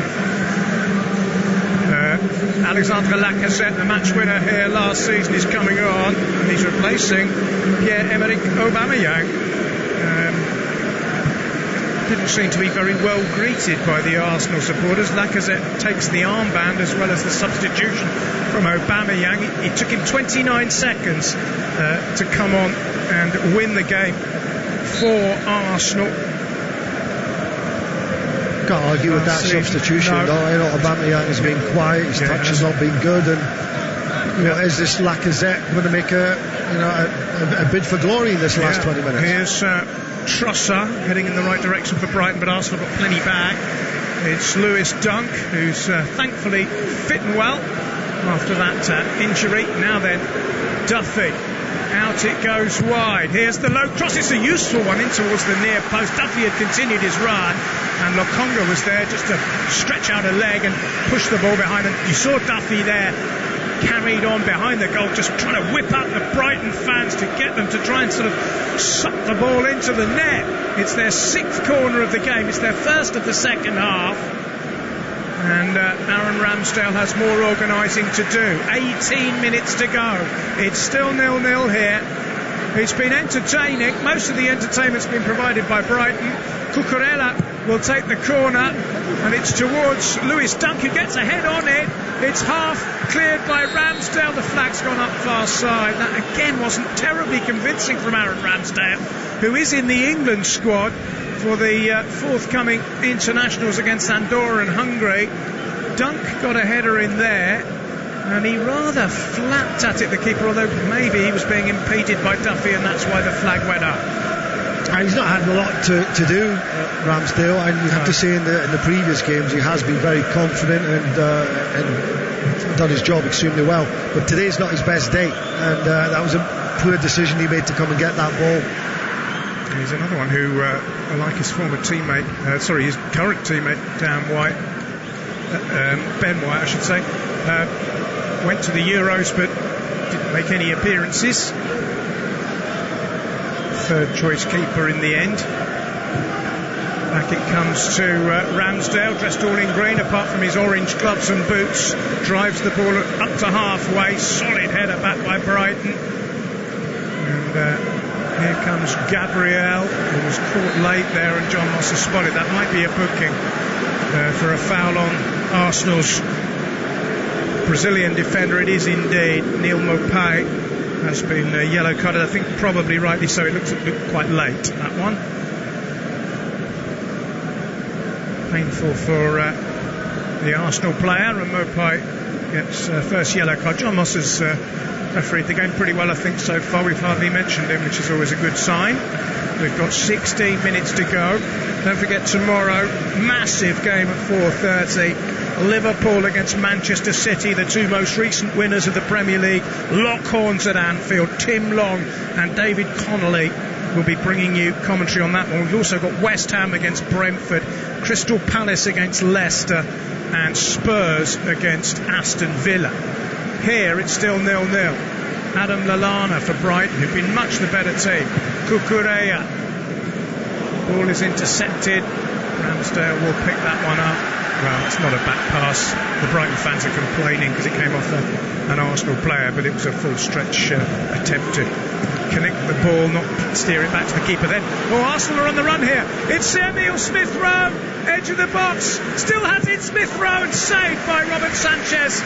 Alexandre Lacazette, the match winner here last season, is coming on, and he's replacing Pierre-Emerick Aubameyang. Didn't seem to be very well greeted by the Arsenal supporters. Lacazette takes the armband as well as the substitution from Aubameyang. It took him 29 seconds to come on and win the game for Arsenal. Can't argue with that substitution. Aubameyang has been quiet, his touch has not been good, and is this Lacazette going to make a bid for glory in this last 20 minutes? Here's Trossard heading in the right direction for Brighton, but Arsenal got plenty back. It's Lewis Dunk, who's thankfully fit and well after that injury. Now then, Duffy. Out it goes wide. Here's the low cross. It's a useful one in towards the near post. Duffy had continued his run, and Lokonga was there just to stretch out a leg and push the ball behind. And you saw Duffy there, carried on behind the goal, just trying to whip up the Brighton fans to get them to try and sort of suck the ball into the net. It's their 6th corner of the game. It's their first of the second half. And Aaron Ramsdale has more organising to do. 18 minutes to go. It's still 0-0 here. It's been entertaining. Most of the entertainment's been provided by Brighton. Cucurella will take the corner, and it's towards Lewis Dunk, who gets a head on it. It's half cleared by Ramsdale. The flag's gone up far side. That again wasn't terribly convincing from Aaron Ramsdale, who is in the England squad for the forthcoming internationals against Andorra and Hungary. Dunk got a header in there, and he rather flapped at it, the keeper, although maybe he was being impeded by Duffy, and that's why the flag went up. He's not had a lot to do, Ramsdale, and you have to say in the previous games he has been very confident and done his job extremely well, but today's not his best day, and that was a poor decision he made to come and get that ball. He's another one who, like his former teammate, his current teammate, Ben White, I should say, went to the Euros but didn't make any appearances. Third choice keeper in the end. Back it comes to Ramsdale, dressed all in green apart from his orange gloves and boots. Drives the ball up to halfway. Solid header back by Brighton. And here comes Gabriel, who was caught late there, and John Moss has spotted. That might be a booking for a foul on Arsenal's Brazilian defender. It is indeed. Neil Maupay has been yellow carded, I think probably rightly so. It looked quite late, that one. Painful for the Arsenal player, and Maupay gets first yellow card. John Moss has refereed the game pretty well, I think, so far. We've hardly mentioned him, which is always a good sign. We've got 16 minutes to go. Don't forget tomorrow, massive game at 4:30. Liverpool against Manchester City, the two most recent winners of the Premier League. Lock horns at Anfield. Tim Long and David Connolly will be bringing you commentary on that one. We've also got West Ham against Brentford, Crystal Palace against Leicester, and Spurs against Aston Villa. Here it's still 0-0. Adam Lallana for Brighton, who've been much the better team. Cucurella. Ball is intercepted. Ramsdale will pick that one up. Well, it's not a back pass. The Brighton fans are complaining because it came off an Arsenal player, but it was a full stretch attempt to connect the ball, not steer it back to the keeper then. Oh, Arsenal are on the run here. It's Emil Smith-Rowe. edge of the box, still has it, Smith-Rowe, and saved by Robert Sanchez.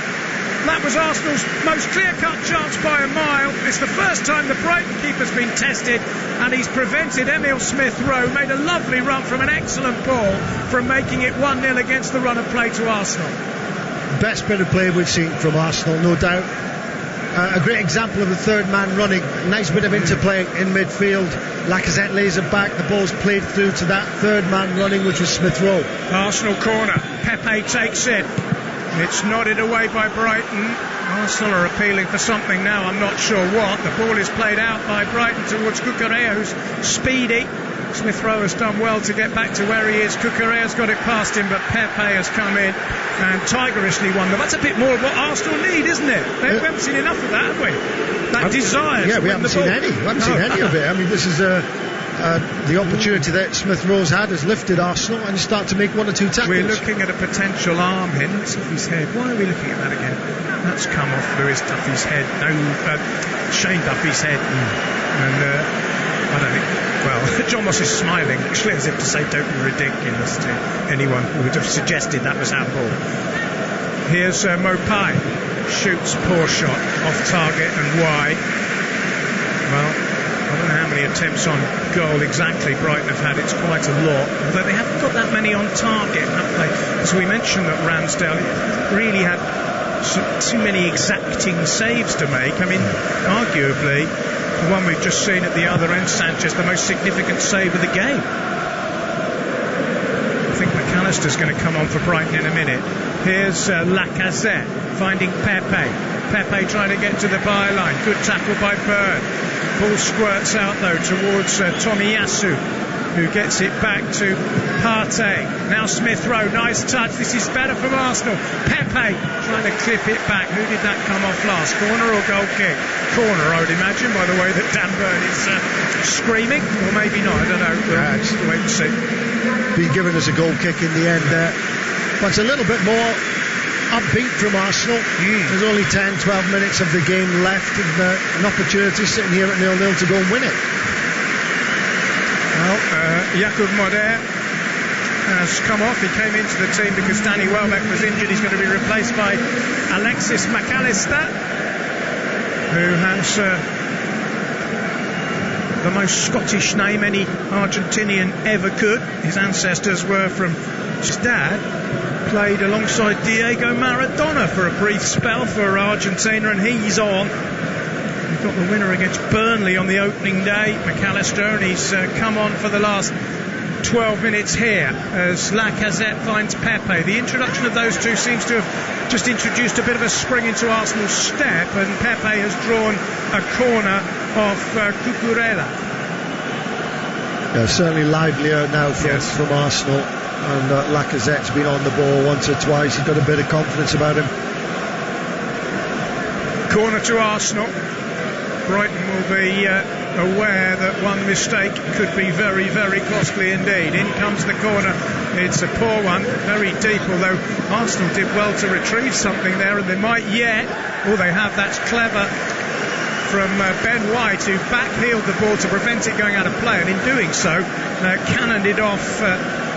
That was Arsenal's most clear-cut chance by a mile. It's the first time the Brighton keeper's been tested, and he's prevented Emile Smith-Rowe, made a lovely run from an excellent ball, from making it 1-0 against the run of play to Arsenal. Best bit of play we've seen from Arsenal, no doubt. A great example of the third man running. Nice bit of interplay in midfield. Lacazette lays it back. The ball's played through to that third man running, which was Smith-Rowe. Arsenal corner. Pepe takes it. It's nodded away by Brighton. Arsenal are appealing for something now. I'm not sure what. The ball is played out by Brighton towards Cucurella, who's speedy. Smith-Rowe has done well to get back to where he is. Cucurella's got it past him, but Pepe has come in and tigerishly won. That's a bit more of what Arsenal need, isn't it? We haven't seen enough of that, have we? That desire. Yeah, we haven't seen any. We haven't seen any of it. I mean, this is the opportunity that Smith-Rowe's had has lifted Arsenal and start to make one or two tackles. We're looking at a potential arm hit. Let's off his head. Why are we looking at that again? That's come off Lewis Duffy's head. No, Shane Duffy's head. And I don't think. Well, John Moss is smiling, actually, as if to say, don't be ridiculous to anyone who would have suggested that was handball. Here's Maupay. Shoots, poor shot, off target and wide. Well, I don't know how many attempts on goal exactly Brighton have had. It's quite a lot, although they haven't got that many on target, have they? As we mentioned, that Ramsdale really had too many exacting saves to make. I mean, arguably, the one we've just seen at the other end, Sanchez, the most significant save of the game. I think McAllister's going to come on for Brighton in a minute. Here's Lacazette finding Pepe. Pepe trying to get to the byline. Good tackle by Bird. Ball squirts out though towards Tomiyasu, who gets it back to Partey. Now Smith-Rowe, nice touch. This is better from Arsenal. Pepe trying to clip it back. Who did that come off last? Corner or goal kick? Corner, I would imagine, by the way that Dan Burn is screaming, or maybe not. I don't know. We'll just wait and see. Been given us a goal kick in the end there. But it's a little bit more upbeat from Arsenal. There's only 10-12 minutes of the game left, and an opportunity sitting here at 0-0 to go and win it. Well, Jakub Moder has come off. He came into the team because Danny Welbeck was injured. He's going to be replaced by Alexis McAllister, who has the most Scottish name any Argentinian ever could. His ancestors were from his dad. Played alongside Diego Maradona for a brief spell for Argentina, and he's on. We've got the winner against Burnley on the opening day, McAllister, and he's come on for the last 12 minutes here as Lacazette finds Pepe. The introduction of those two seems to have just introduced a bit of a spring into Arsenal's step, and Pepe has drawn a corner off Cucurella. Yeah, certainly livelier now from Arsenal, and Lacazette's been on the ball once or twice. He's got a bit of confidence about him. Corner to Arsenal. Brighton will be aware that one mistake could be very, very costly indeed. In comes the corner. It's a poor one, very deep, although Arsenal did well to retrieve something there, and they might yet. All they have, that's clever from Ben White, who backheeled the ball to prevent it going out of play, and in doing so cannoned it off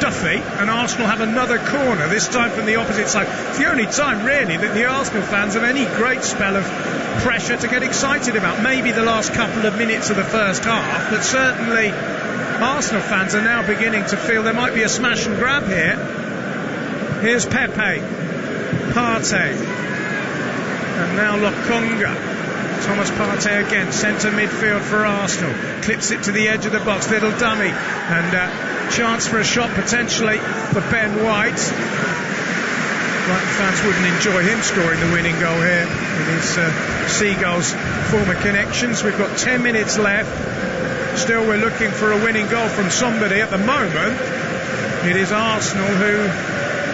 Duffy, and Arsenal have another corner, this time from the opposite side. It's the only time really that the Arsenal fans have any great spell of pressure to get excited about. Maybe the last couple of minutes of the first half, but certainly Arsenal fans are now beginning to feel there might be a smash and grab here. Here's Pepe, Partey, and now Lokonga. Thomas Partey again, centre midfield for Arsenal. Clips it to the edge of the box, little dummy, and chance for a shot potentially for Ben White. Brighton fans wouldn't enjoy him scoring the winning goal here with his Seagulls former connections. We've got 10 minutes left. Still we're looking for a winning goal from somebody. At the moment it is Arsenal who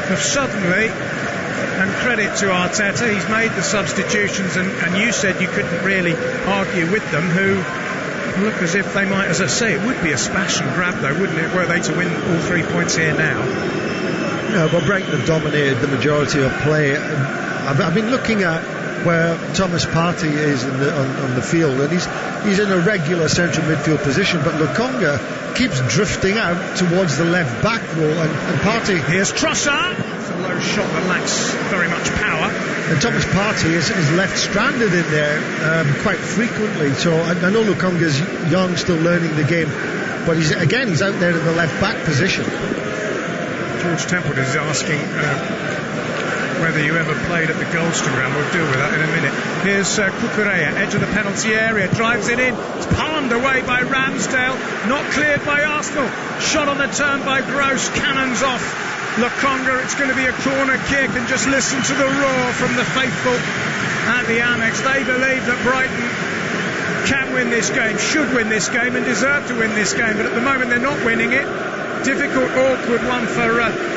have suddenly, and credit to Arteta, he's made the substitutions, and you said you couldn't really argue with them, who look as if they might, as I say, it would be a smash and grab though, wouldn't it, were they to win all 3 points here now? Yeah, well, Brighton have dominated the majority of play. I've been looking at where Thomas Partey is on the field, and he's in a regular central midfield position, but Lokonga keeps drifting out towards the left back role, and Partey... Here's Trossard. It's a low shot that lacks very much power. And Thomas Partey is left stranded in there quite frequently, so I know Lokonga's young, still learning the game, but he's out there in the left back position. George Templeton is asking whether you ever played at the Goldstone Ground. We'll deal with that in a minute. Here's Cucurella, edge of the penalty area, drives it in. It's palmed away by Ramsdale, not cleared by Arsenal. Shot on the turn by Gross, cannons off Lokonga. It's going to be a corner kick, and just listen to the roar from the faithful at the Annex. They believe that Brighton can win this game, should win this game, and deserve to win this game, but at the moment they're not winning it. Difficult, awkward one for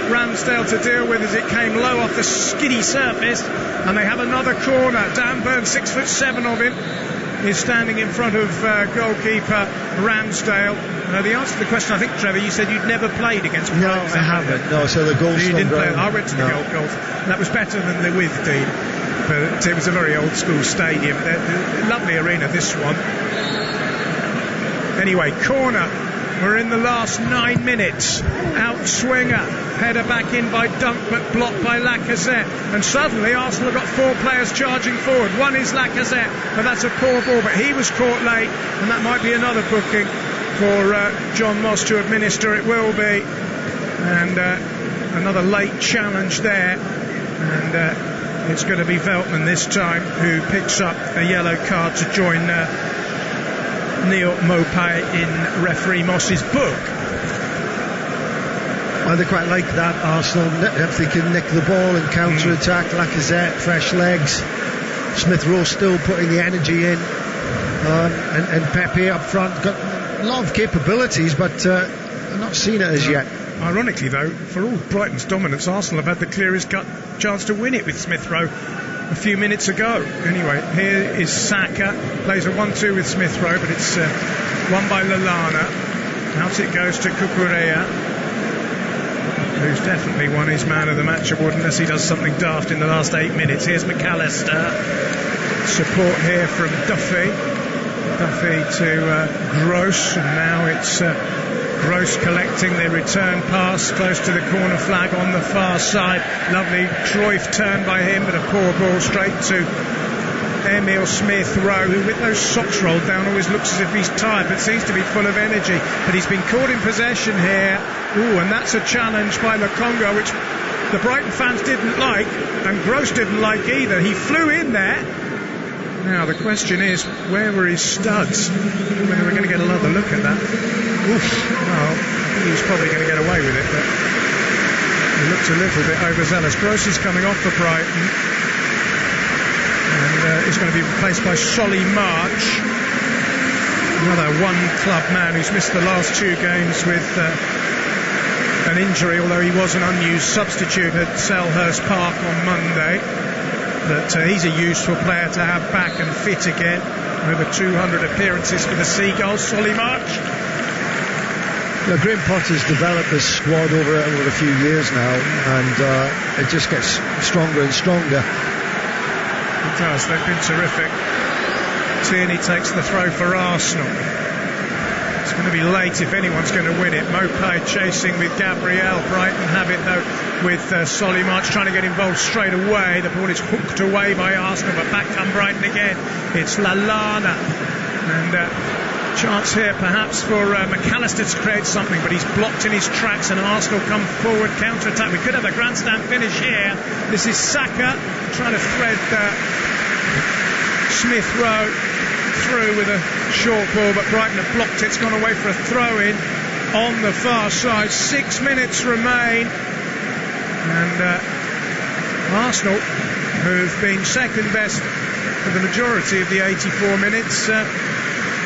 Ramsdale to deal with as it came low off the skiddy surface, and they have another corner. Dan Burn, 6'7" of him, is standing in front of goalkeeper Ramsdale. The answer to the question, I think, Trevor, you said you'd never played against Brighton. No, I haven't. No, so the Goldstone Ground. I went to the golf. That was better than the Withdean, but it was a very old school stadium. Lovely arena, this one. Anyway, corner. We're in the last 9 minutes. Out swinger, header back in by Dunk, but blocked by Lacazette. And suddenly Arsenal have got 4 players charging forward. One is Lacazette, but that's a poor ball. But he was caught late, and that might be another booking for John Moss to administer. It will be. And another late challenge there. And it's going to be Veltman this time who picks up a yellow card to join Neil Maupay in referee Moss's book. Well, they quite like that, Arsenal, if they can nick the ball and counter-attack. Lacazette, fresh legs. Smith-Rowe still putting the energy in. And Pepe up front, got a lot of capabilities, but I've not seen it as yet. Ironically, though, for all Brighton's dominance, Arsenal have had the clearest cut chance to win it with Smith-Rowe a few minutes ago. Anyway, here is Saka, plays a 1-2 with Smith-Rowe, but it's won by Lallana. Out it goes to Cucurella, who's definitely won his man of the match award unless he does something daft in the last 8 minutes. Here's McAllister, support here from Duffy to Gross, and now it's Gross collecting the return pass close to the corner flag on the far side. Lovely Cruyff turn by him, but a poor ball straight to Emil Smith-Rowe, who with those socks rolled down always looks as if he's tired but seems to be full of energy. But he's been caught in possession here. Ooh, and that's a challenge by Lokonga, which the Brighton fans didn't like, and Gross didn't like either. He flew in there. Now the question is, where were his studs? Whether we're going to get another look at that. Oof. Well, I think he was probably going to get away with it, but he looked a little bit overzealous. Gross is coming off for Brighton, and he's going to be replaced by Solly March, another one-club man who's missed the last 2 games with an injury, although he was an unused substitute at Selhurst Park on Monday. But he's a useful player to have back and fit again. Over 200 appearances for the Seagulls. Solly March. Graham Potter's developed this squad over a few years now, and it just gets stronger and stronger. It does. They've been terrific. Tierney takes the throw for Arsenal. It's going to be late if anyone's going to win it. Maupay chasing with Gabriel. Brighton have it though with Solly March trying to get involved straight away. The ball is hooked away by Arsenal, but back come Brighton again. It's Lallana, and chance here perhaps for McAllister to create something, but he's blocked in his tracks, and Arsenal come forward, counter-attack. We could have a grandstand finish here. This is Saka trying to thread Smith-Rowe through with a short ball, but Brighton have blocked it. It's gone away for a throw-in on the far side. 6 minutes remain, and Arsenal, who've been second best for the majority of the 84 minutes,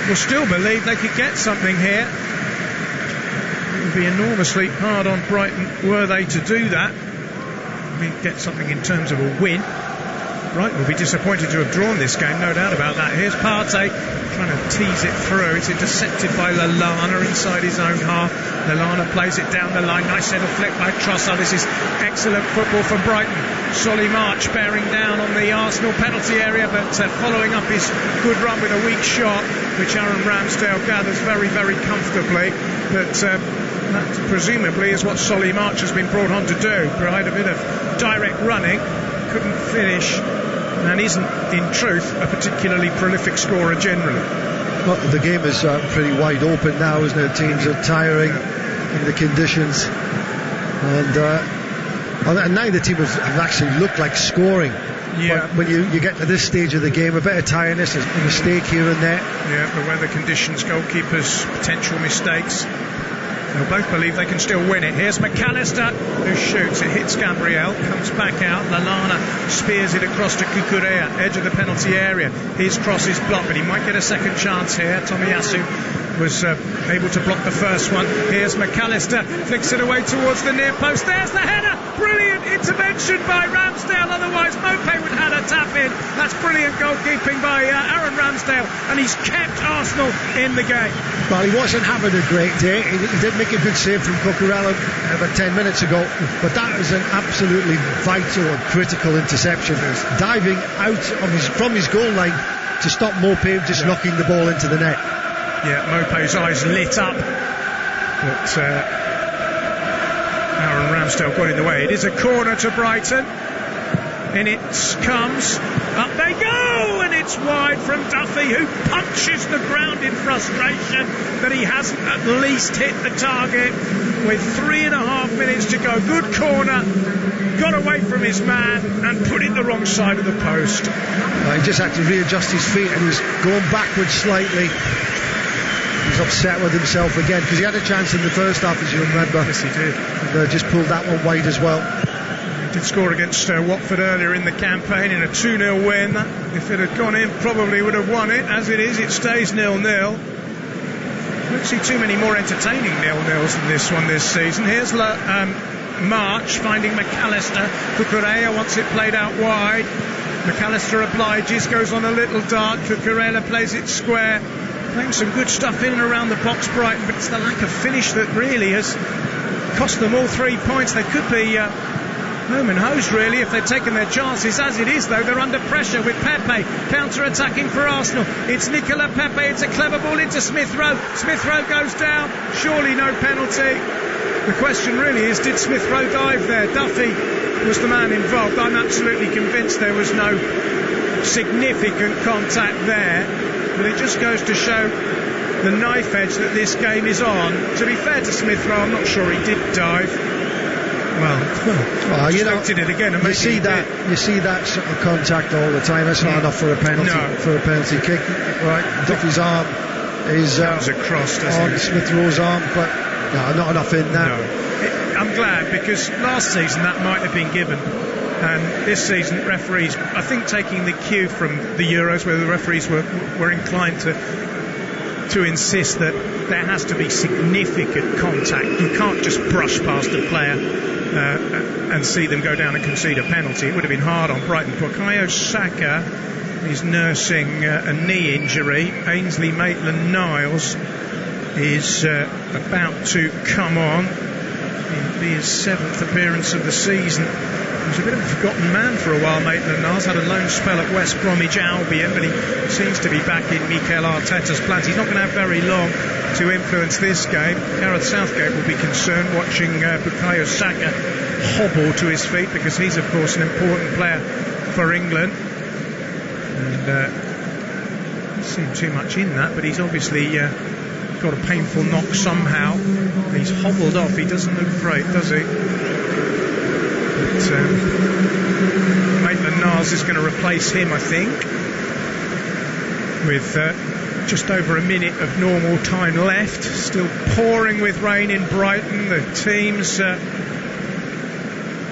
will still believe they could get something here. It would be enormously hard on Brighton were they to do that. I mean, get something in terms of a win. Brighton will be disappointed to have drawn this game, no doubt about that. Here's Partey trying to tease it through. It's intercepted by Lallana inside his own half. Lallana plays it down the line. Nice little flick by Trossard. This is excellent football from Brighton. Solly March bearing down on the Arsenal penalty area, but following up his good run with a weak shot, which Aaron Ramsdale gathers very, very comfortably. But that presumably is what Solly March has been brought on to do. Provide a bit of direct running. Couldn't finish, and isn't in truth a particularly prolific scorer generally. Well, the game is pretty wide open now, isn't it? Teams are tiring in the conditions, and neither team have actually looked like scoring. Yeah. But when you get to this stage of the game, a bit of tiredness, a mistake here and there. Yeah, the weather conditions, goalkeepers, potential mistakes. They'll both believe they can still win it. Here's McAllister, who shoots. It hits Gabriel, comes back out. Lallana spears it across to Cucurella, edge of the penalty area. His cross is blocked, but he might get a second chance here. Tomiyasu was able to block the first one. Here's McAllister, flicks it away towards the near post. There's the header! Brilliant intervention by Ramsdale, otherwise Maupay would have had a tap in. That's brilliant goalkeeping by Aaron Ramsdale, and he's kept Arsenal in the game. Well, he wasn't having a great day. He did make a good save from Cucurella about 10 minutes ago, but that was an absolutely vital and critical interception. Diving out from his goal line to stop Maupay just knocking the ball into the net. Yeah, Maupay's eyes lit up, but Aaron Ramsdale got in the way. It is a corner to Brighton. In it comes, up they go, and it's wide from Duffy, who punches the ground in frustration that he hasn't at least hit the target with 3.5 minutes to go. Good corner, got away from his man and put it the wrong side of the post. He just had to readjust his feet, and he was going backwards slightly. He's upset with himself again because he had a chance in the first half, as you remember. Yes, he did. And just pulled that one wide as well. He did score against Watford earlier in the campaign in a 2-0 win. If it had gone in, probably would have won it. As it is, it stays 0-0. Don't see too many more entertaining 0-0s than this one this season. Here's March finding McAllister. Cucurella wants it played out wide. McAllister obliges, goes on a little dart. Cucurella plays it square. Playing some good stuff in and around the box, Brighton, but it's the lack of finish that really has cost them all 3 points. They could be home and hosed, really, if they'd taken their chances. As it is, though, they're under pressure with Pepe counter-attacking for Arsenal. It's Nicola Pepe. It's a clever ball into Smith-Rowe. Smith-Rowe goes down. Surely no penalty. The question really is, did Smith-Rowe dive there? Duffy was the man involved. I'm absolutely convinced there was no significant contact there. But it just goes to show the knife edge that this game is on. To be fair to Smith-Rowe, I'm not sure he did dive. Well, you know, it again. You see that sort of contact all the time. That's not enough for a penalty. No. For a penalty kick, right? Duffy's arm is across on Smith-Rowe's arm, but no, not enough in that. No. I'm glad, because last season that might have been given. And this season, referees, I think, taking the cue from the Euros, where the referees were inclined to insist that there has to be significant contact. You can't just brush past a player and see them go down and concede a penalty. It would have been hard on Brighton. Bukayo Saka is nursing a knee injury. Ainsley Maitland-Niles is about to come on. It'll be his 7th appearance of the season. He was a bit of a forgotten man for a while, Maitland-Niles. Had a lone spell at West Bromwich Albion, but he seems to be back in Mikel Arteta's plans. He's not going to have very long to influence this game. Gareth Southgate will be concerned watching Bukayo Saka hobble to his feet, because he's, of course, an important player for England. And not seen too much in that, but he's obviously got a painful knock somehow. He's hobbled off. He doesn't look great, does he? But Maitland-Niles is going to replace him, I think, with just over a minute of normal time left. Still pouring with rain in Brighton. The team's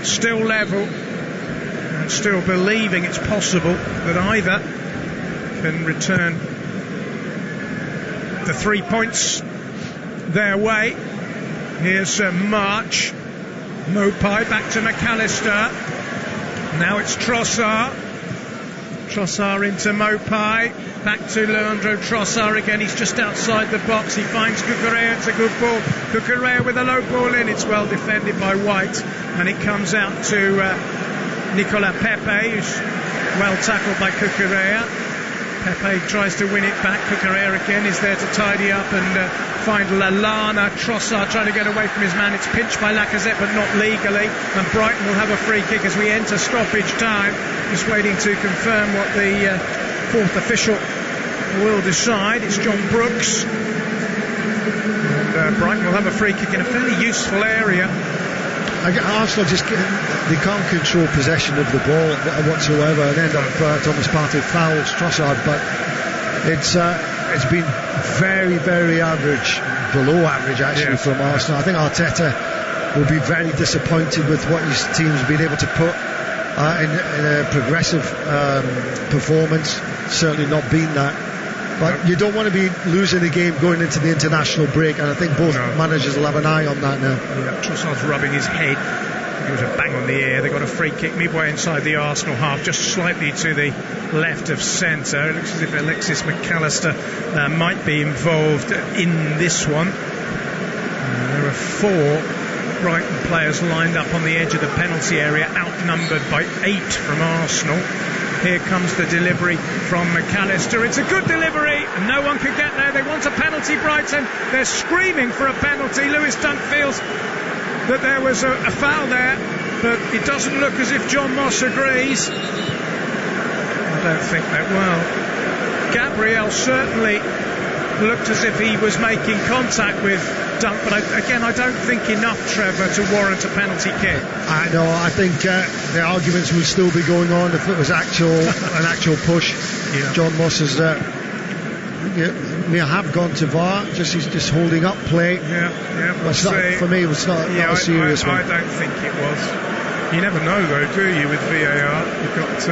still level and still believing it's possible that either can return the 3 points their way. Here's March. Maupay back to McAllister. Now it's Trossard. Trossard into Maupay, back to Leandro Trossard again. He's just outside the box. He finds Cucurella. It's a good ball. Cucurella with a low ball in. It's well defended by White, and it comes out to Nicolas Pepe, who's well tackled by Cucurella. Pepe tries to win it back. Cucurella again is there to tidy up and find Lallana. Trossard trying to get away from his man. It's pinched by Lacazette, but not legally. And Brighton will have a free kick as we enter stoppage time. Just waiting to confirm what the fourth official will decide. It's John Brooks. And Brighton will have a free kick in a fairly useful area. Arsenal they can't control possession of the ball whatsoever, and end up Thomas Partey fouls Trossard, but it's been very, very average, below average actually from Arsenal. I think Arteta will be very disappointed with what his team's been able to put in a progressive performance. Certainly not been that. But you don't want to be losing the game going into the international break, and I think both managers will have an eye on that now. Yeah, Trossard's rubbing his head. It was a bang on the air. They got a free kick midway inside the Arsenal half, just slightly to the left of centre. It looks as if Alexis McAllister might be involved in this one. There are 4 Brighton players lined up on the edge of the penalty area, outnumbered by 8 from Arsenal. Here comes the delivery from McAllister. It's a good delivery, and no one can get there. They want a penalty, Brighton. They're screaming for a penalty. Lewis Dunk feels that there was a foul there, but it doesn't look as if John Moss agrees. I don't think that. Well, Gabriel certainly looked as if he was making contact with Dunk, but I don't think enough, Trevor, to warrant a penalty kick. I know. I think the arguments will still be going on if it was an actual push. Yeah. John Moss has may have gone to VAR. He's just holding up play. Yeah. For me, it was not a serious one. I don't think it was. You never know, though, do you? With VAR, you've got.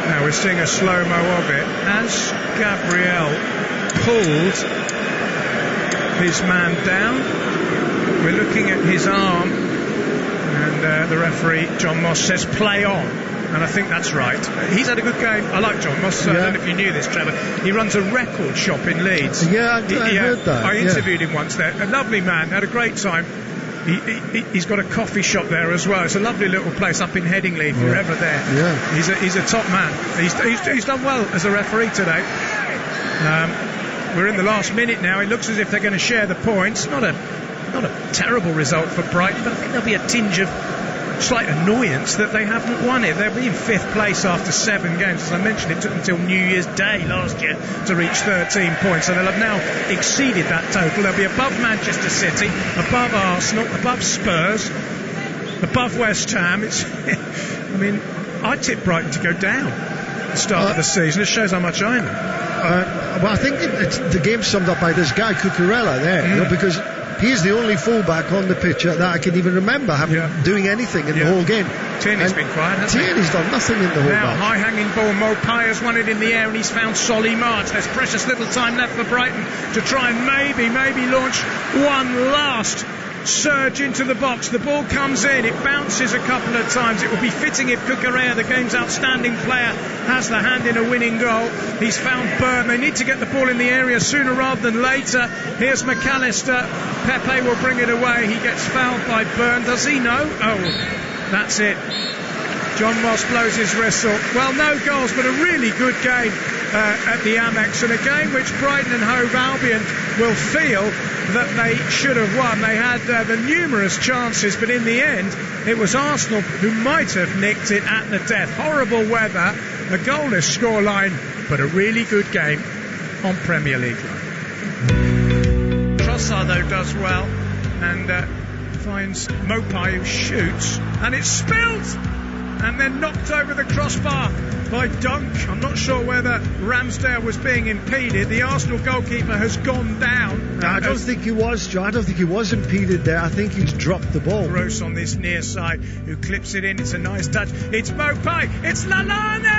Now we're seeing a slow-mo of it as Gabriel pulled his man down. We're looking at his arm, and the referee John Moss says play on, and I think that's right. He's had a good game. I like John Moss. I don't know if you knew this, Trevor. He runs a record shop in Leeds. Yeah, I heard that. I interviewed him once there. A lovely man, had a great time. He's got a coffee shop there as well. It's a lovely little place up in Headingley if you're ever there. Yeah. He's a top man. He's done well as a referee today. We're in the last minute now. It looks as if they're going to share the points. Not a terrible result for Brighton, but I think there'll be a tinge of slight annoyance that they haven't won it. They'll be in 5th place after 7 games. As I mentioned, it took until New Year's Day last year to reach 13 points, so they'll have now exceeded that total. They'll be above Manchester City, above Arsenal, above Spurs, above West Ham. I tipped Brighton to go down at the start of the season. It shows how much I know. Well, I think the game's summed up by this guy Cucurella there, because he's the only fullback on the pitch that I can even remember doing anything in the whole game. Tierney's been quiet, hasn't he? Tierney's done nothing in the whole now, match. High-hanging ball. Maupay has won it in the air, and he's found Solly March. There's precious little time left for Brighton to try and maybe launch one last surge into the box. The ball comes in, it bounces a couple of times. It would be fitting if Cucurella, the game's outstanding player, has the hand in a winning goal. He's found Byrne. They need to get the ball in the area sooner rather than later. Here's McAllister. Pepe will bring it away. He gets fouled by Byrne. Does he know? Oh, that's it. John Moss blows his whistle. Well, no goals, but a really good game at the Amex, and a game which Brighton and Hove Albion will feel that they should have won. They had the numerous chances, but in the end it was Arsenal who might have nicked it at the death. Horrible weather, a goalless scoreline, but a really good game on Premier League. Trossard, though, does well and finds Maupay, who shoots, and it's spilled and then knocked over the crossbar by Dunk. I'm not sure whether Ramsdale was being impeded. The Arsenal goalkeeper has gone down. I don't think he was, Joe. I don't think he was impeded there. I think he's dropped the ball. Gross on this near side, who clips it in. It's a nice touch. It's Maupay. It's Lallana.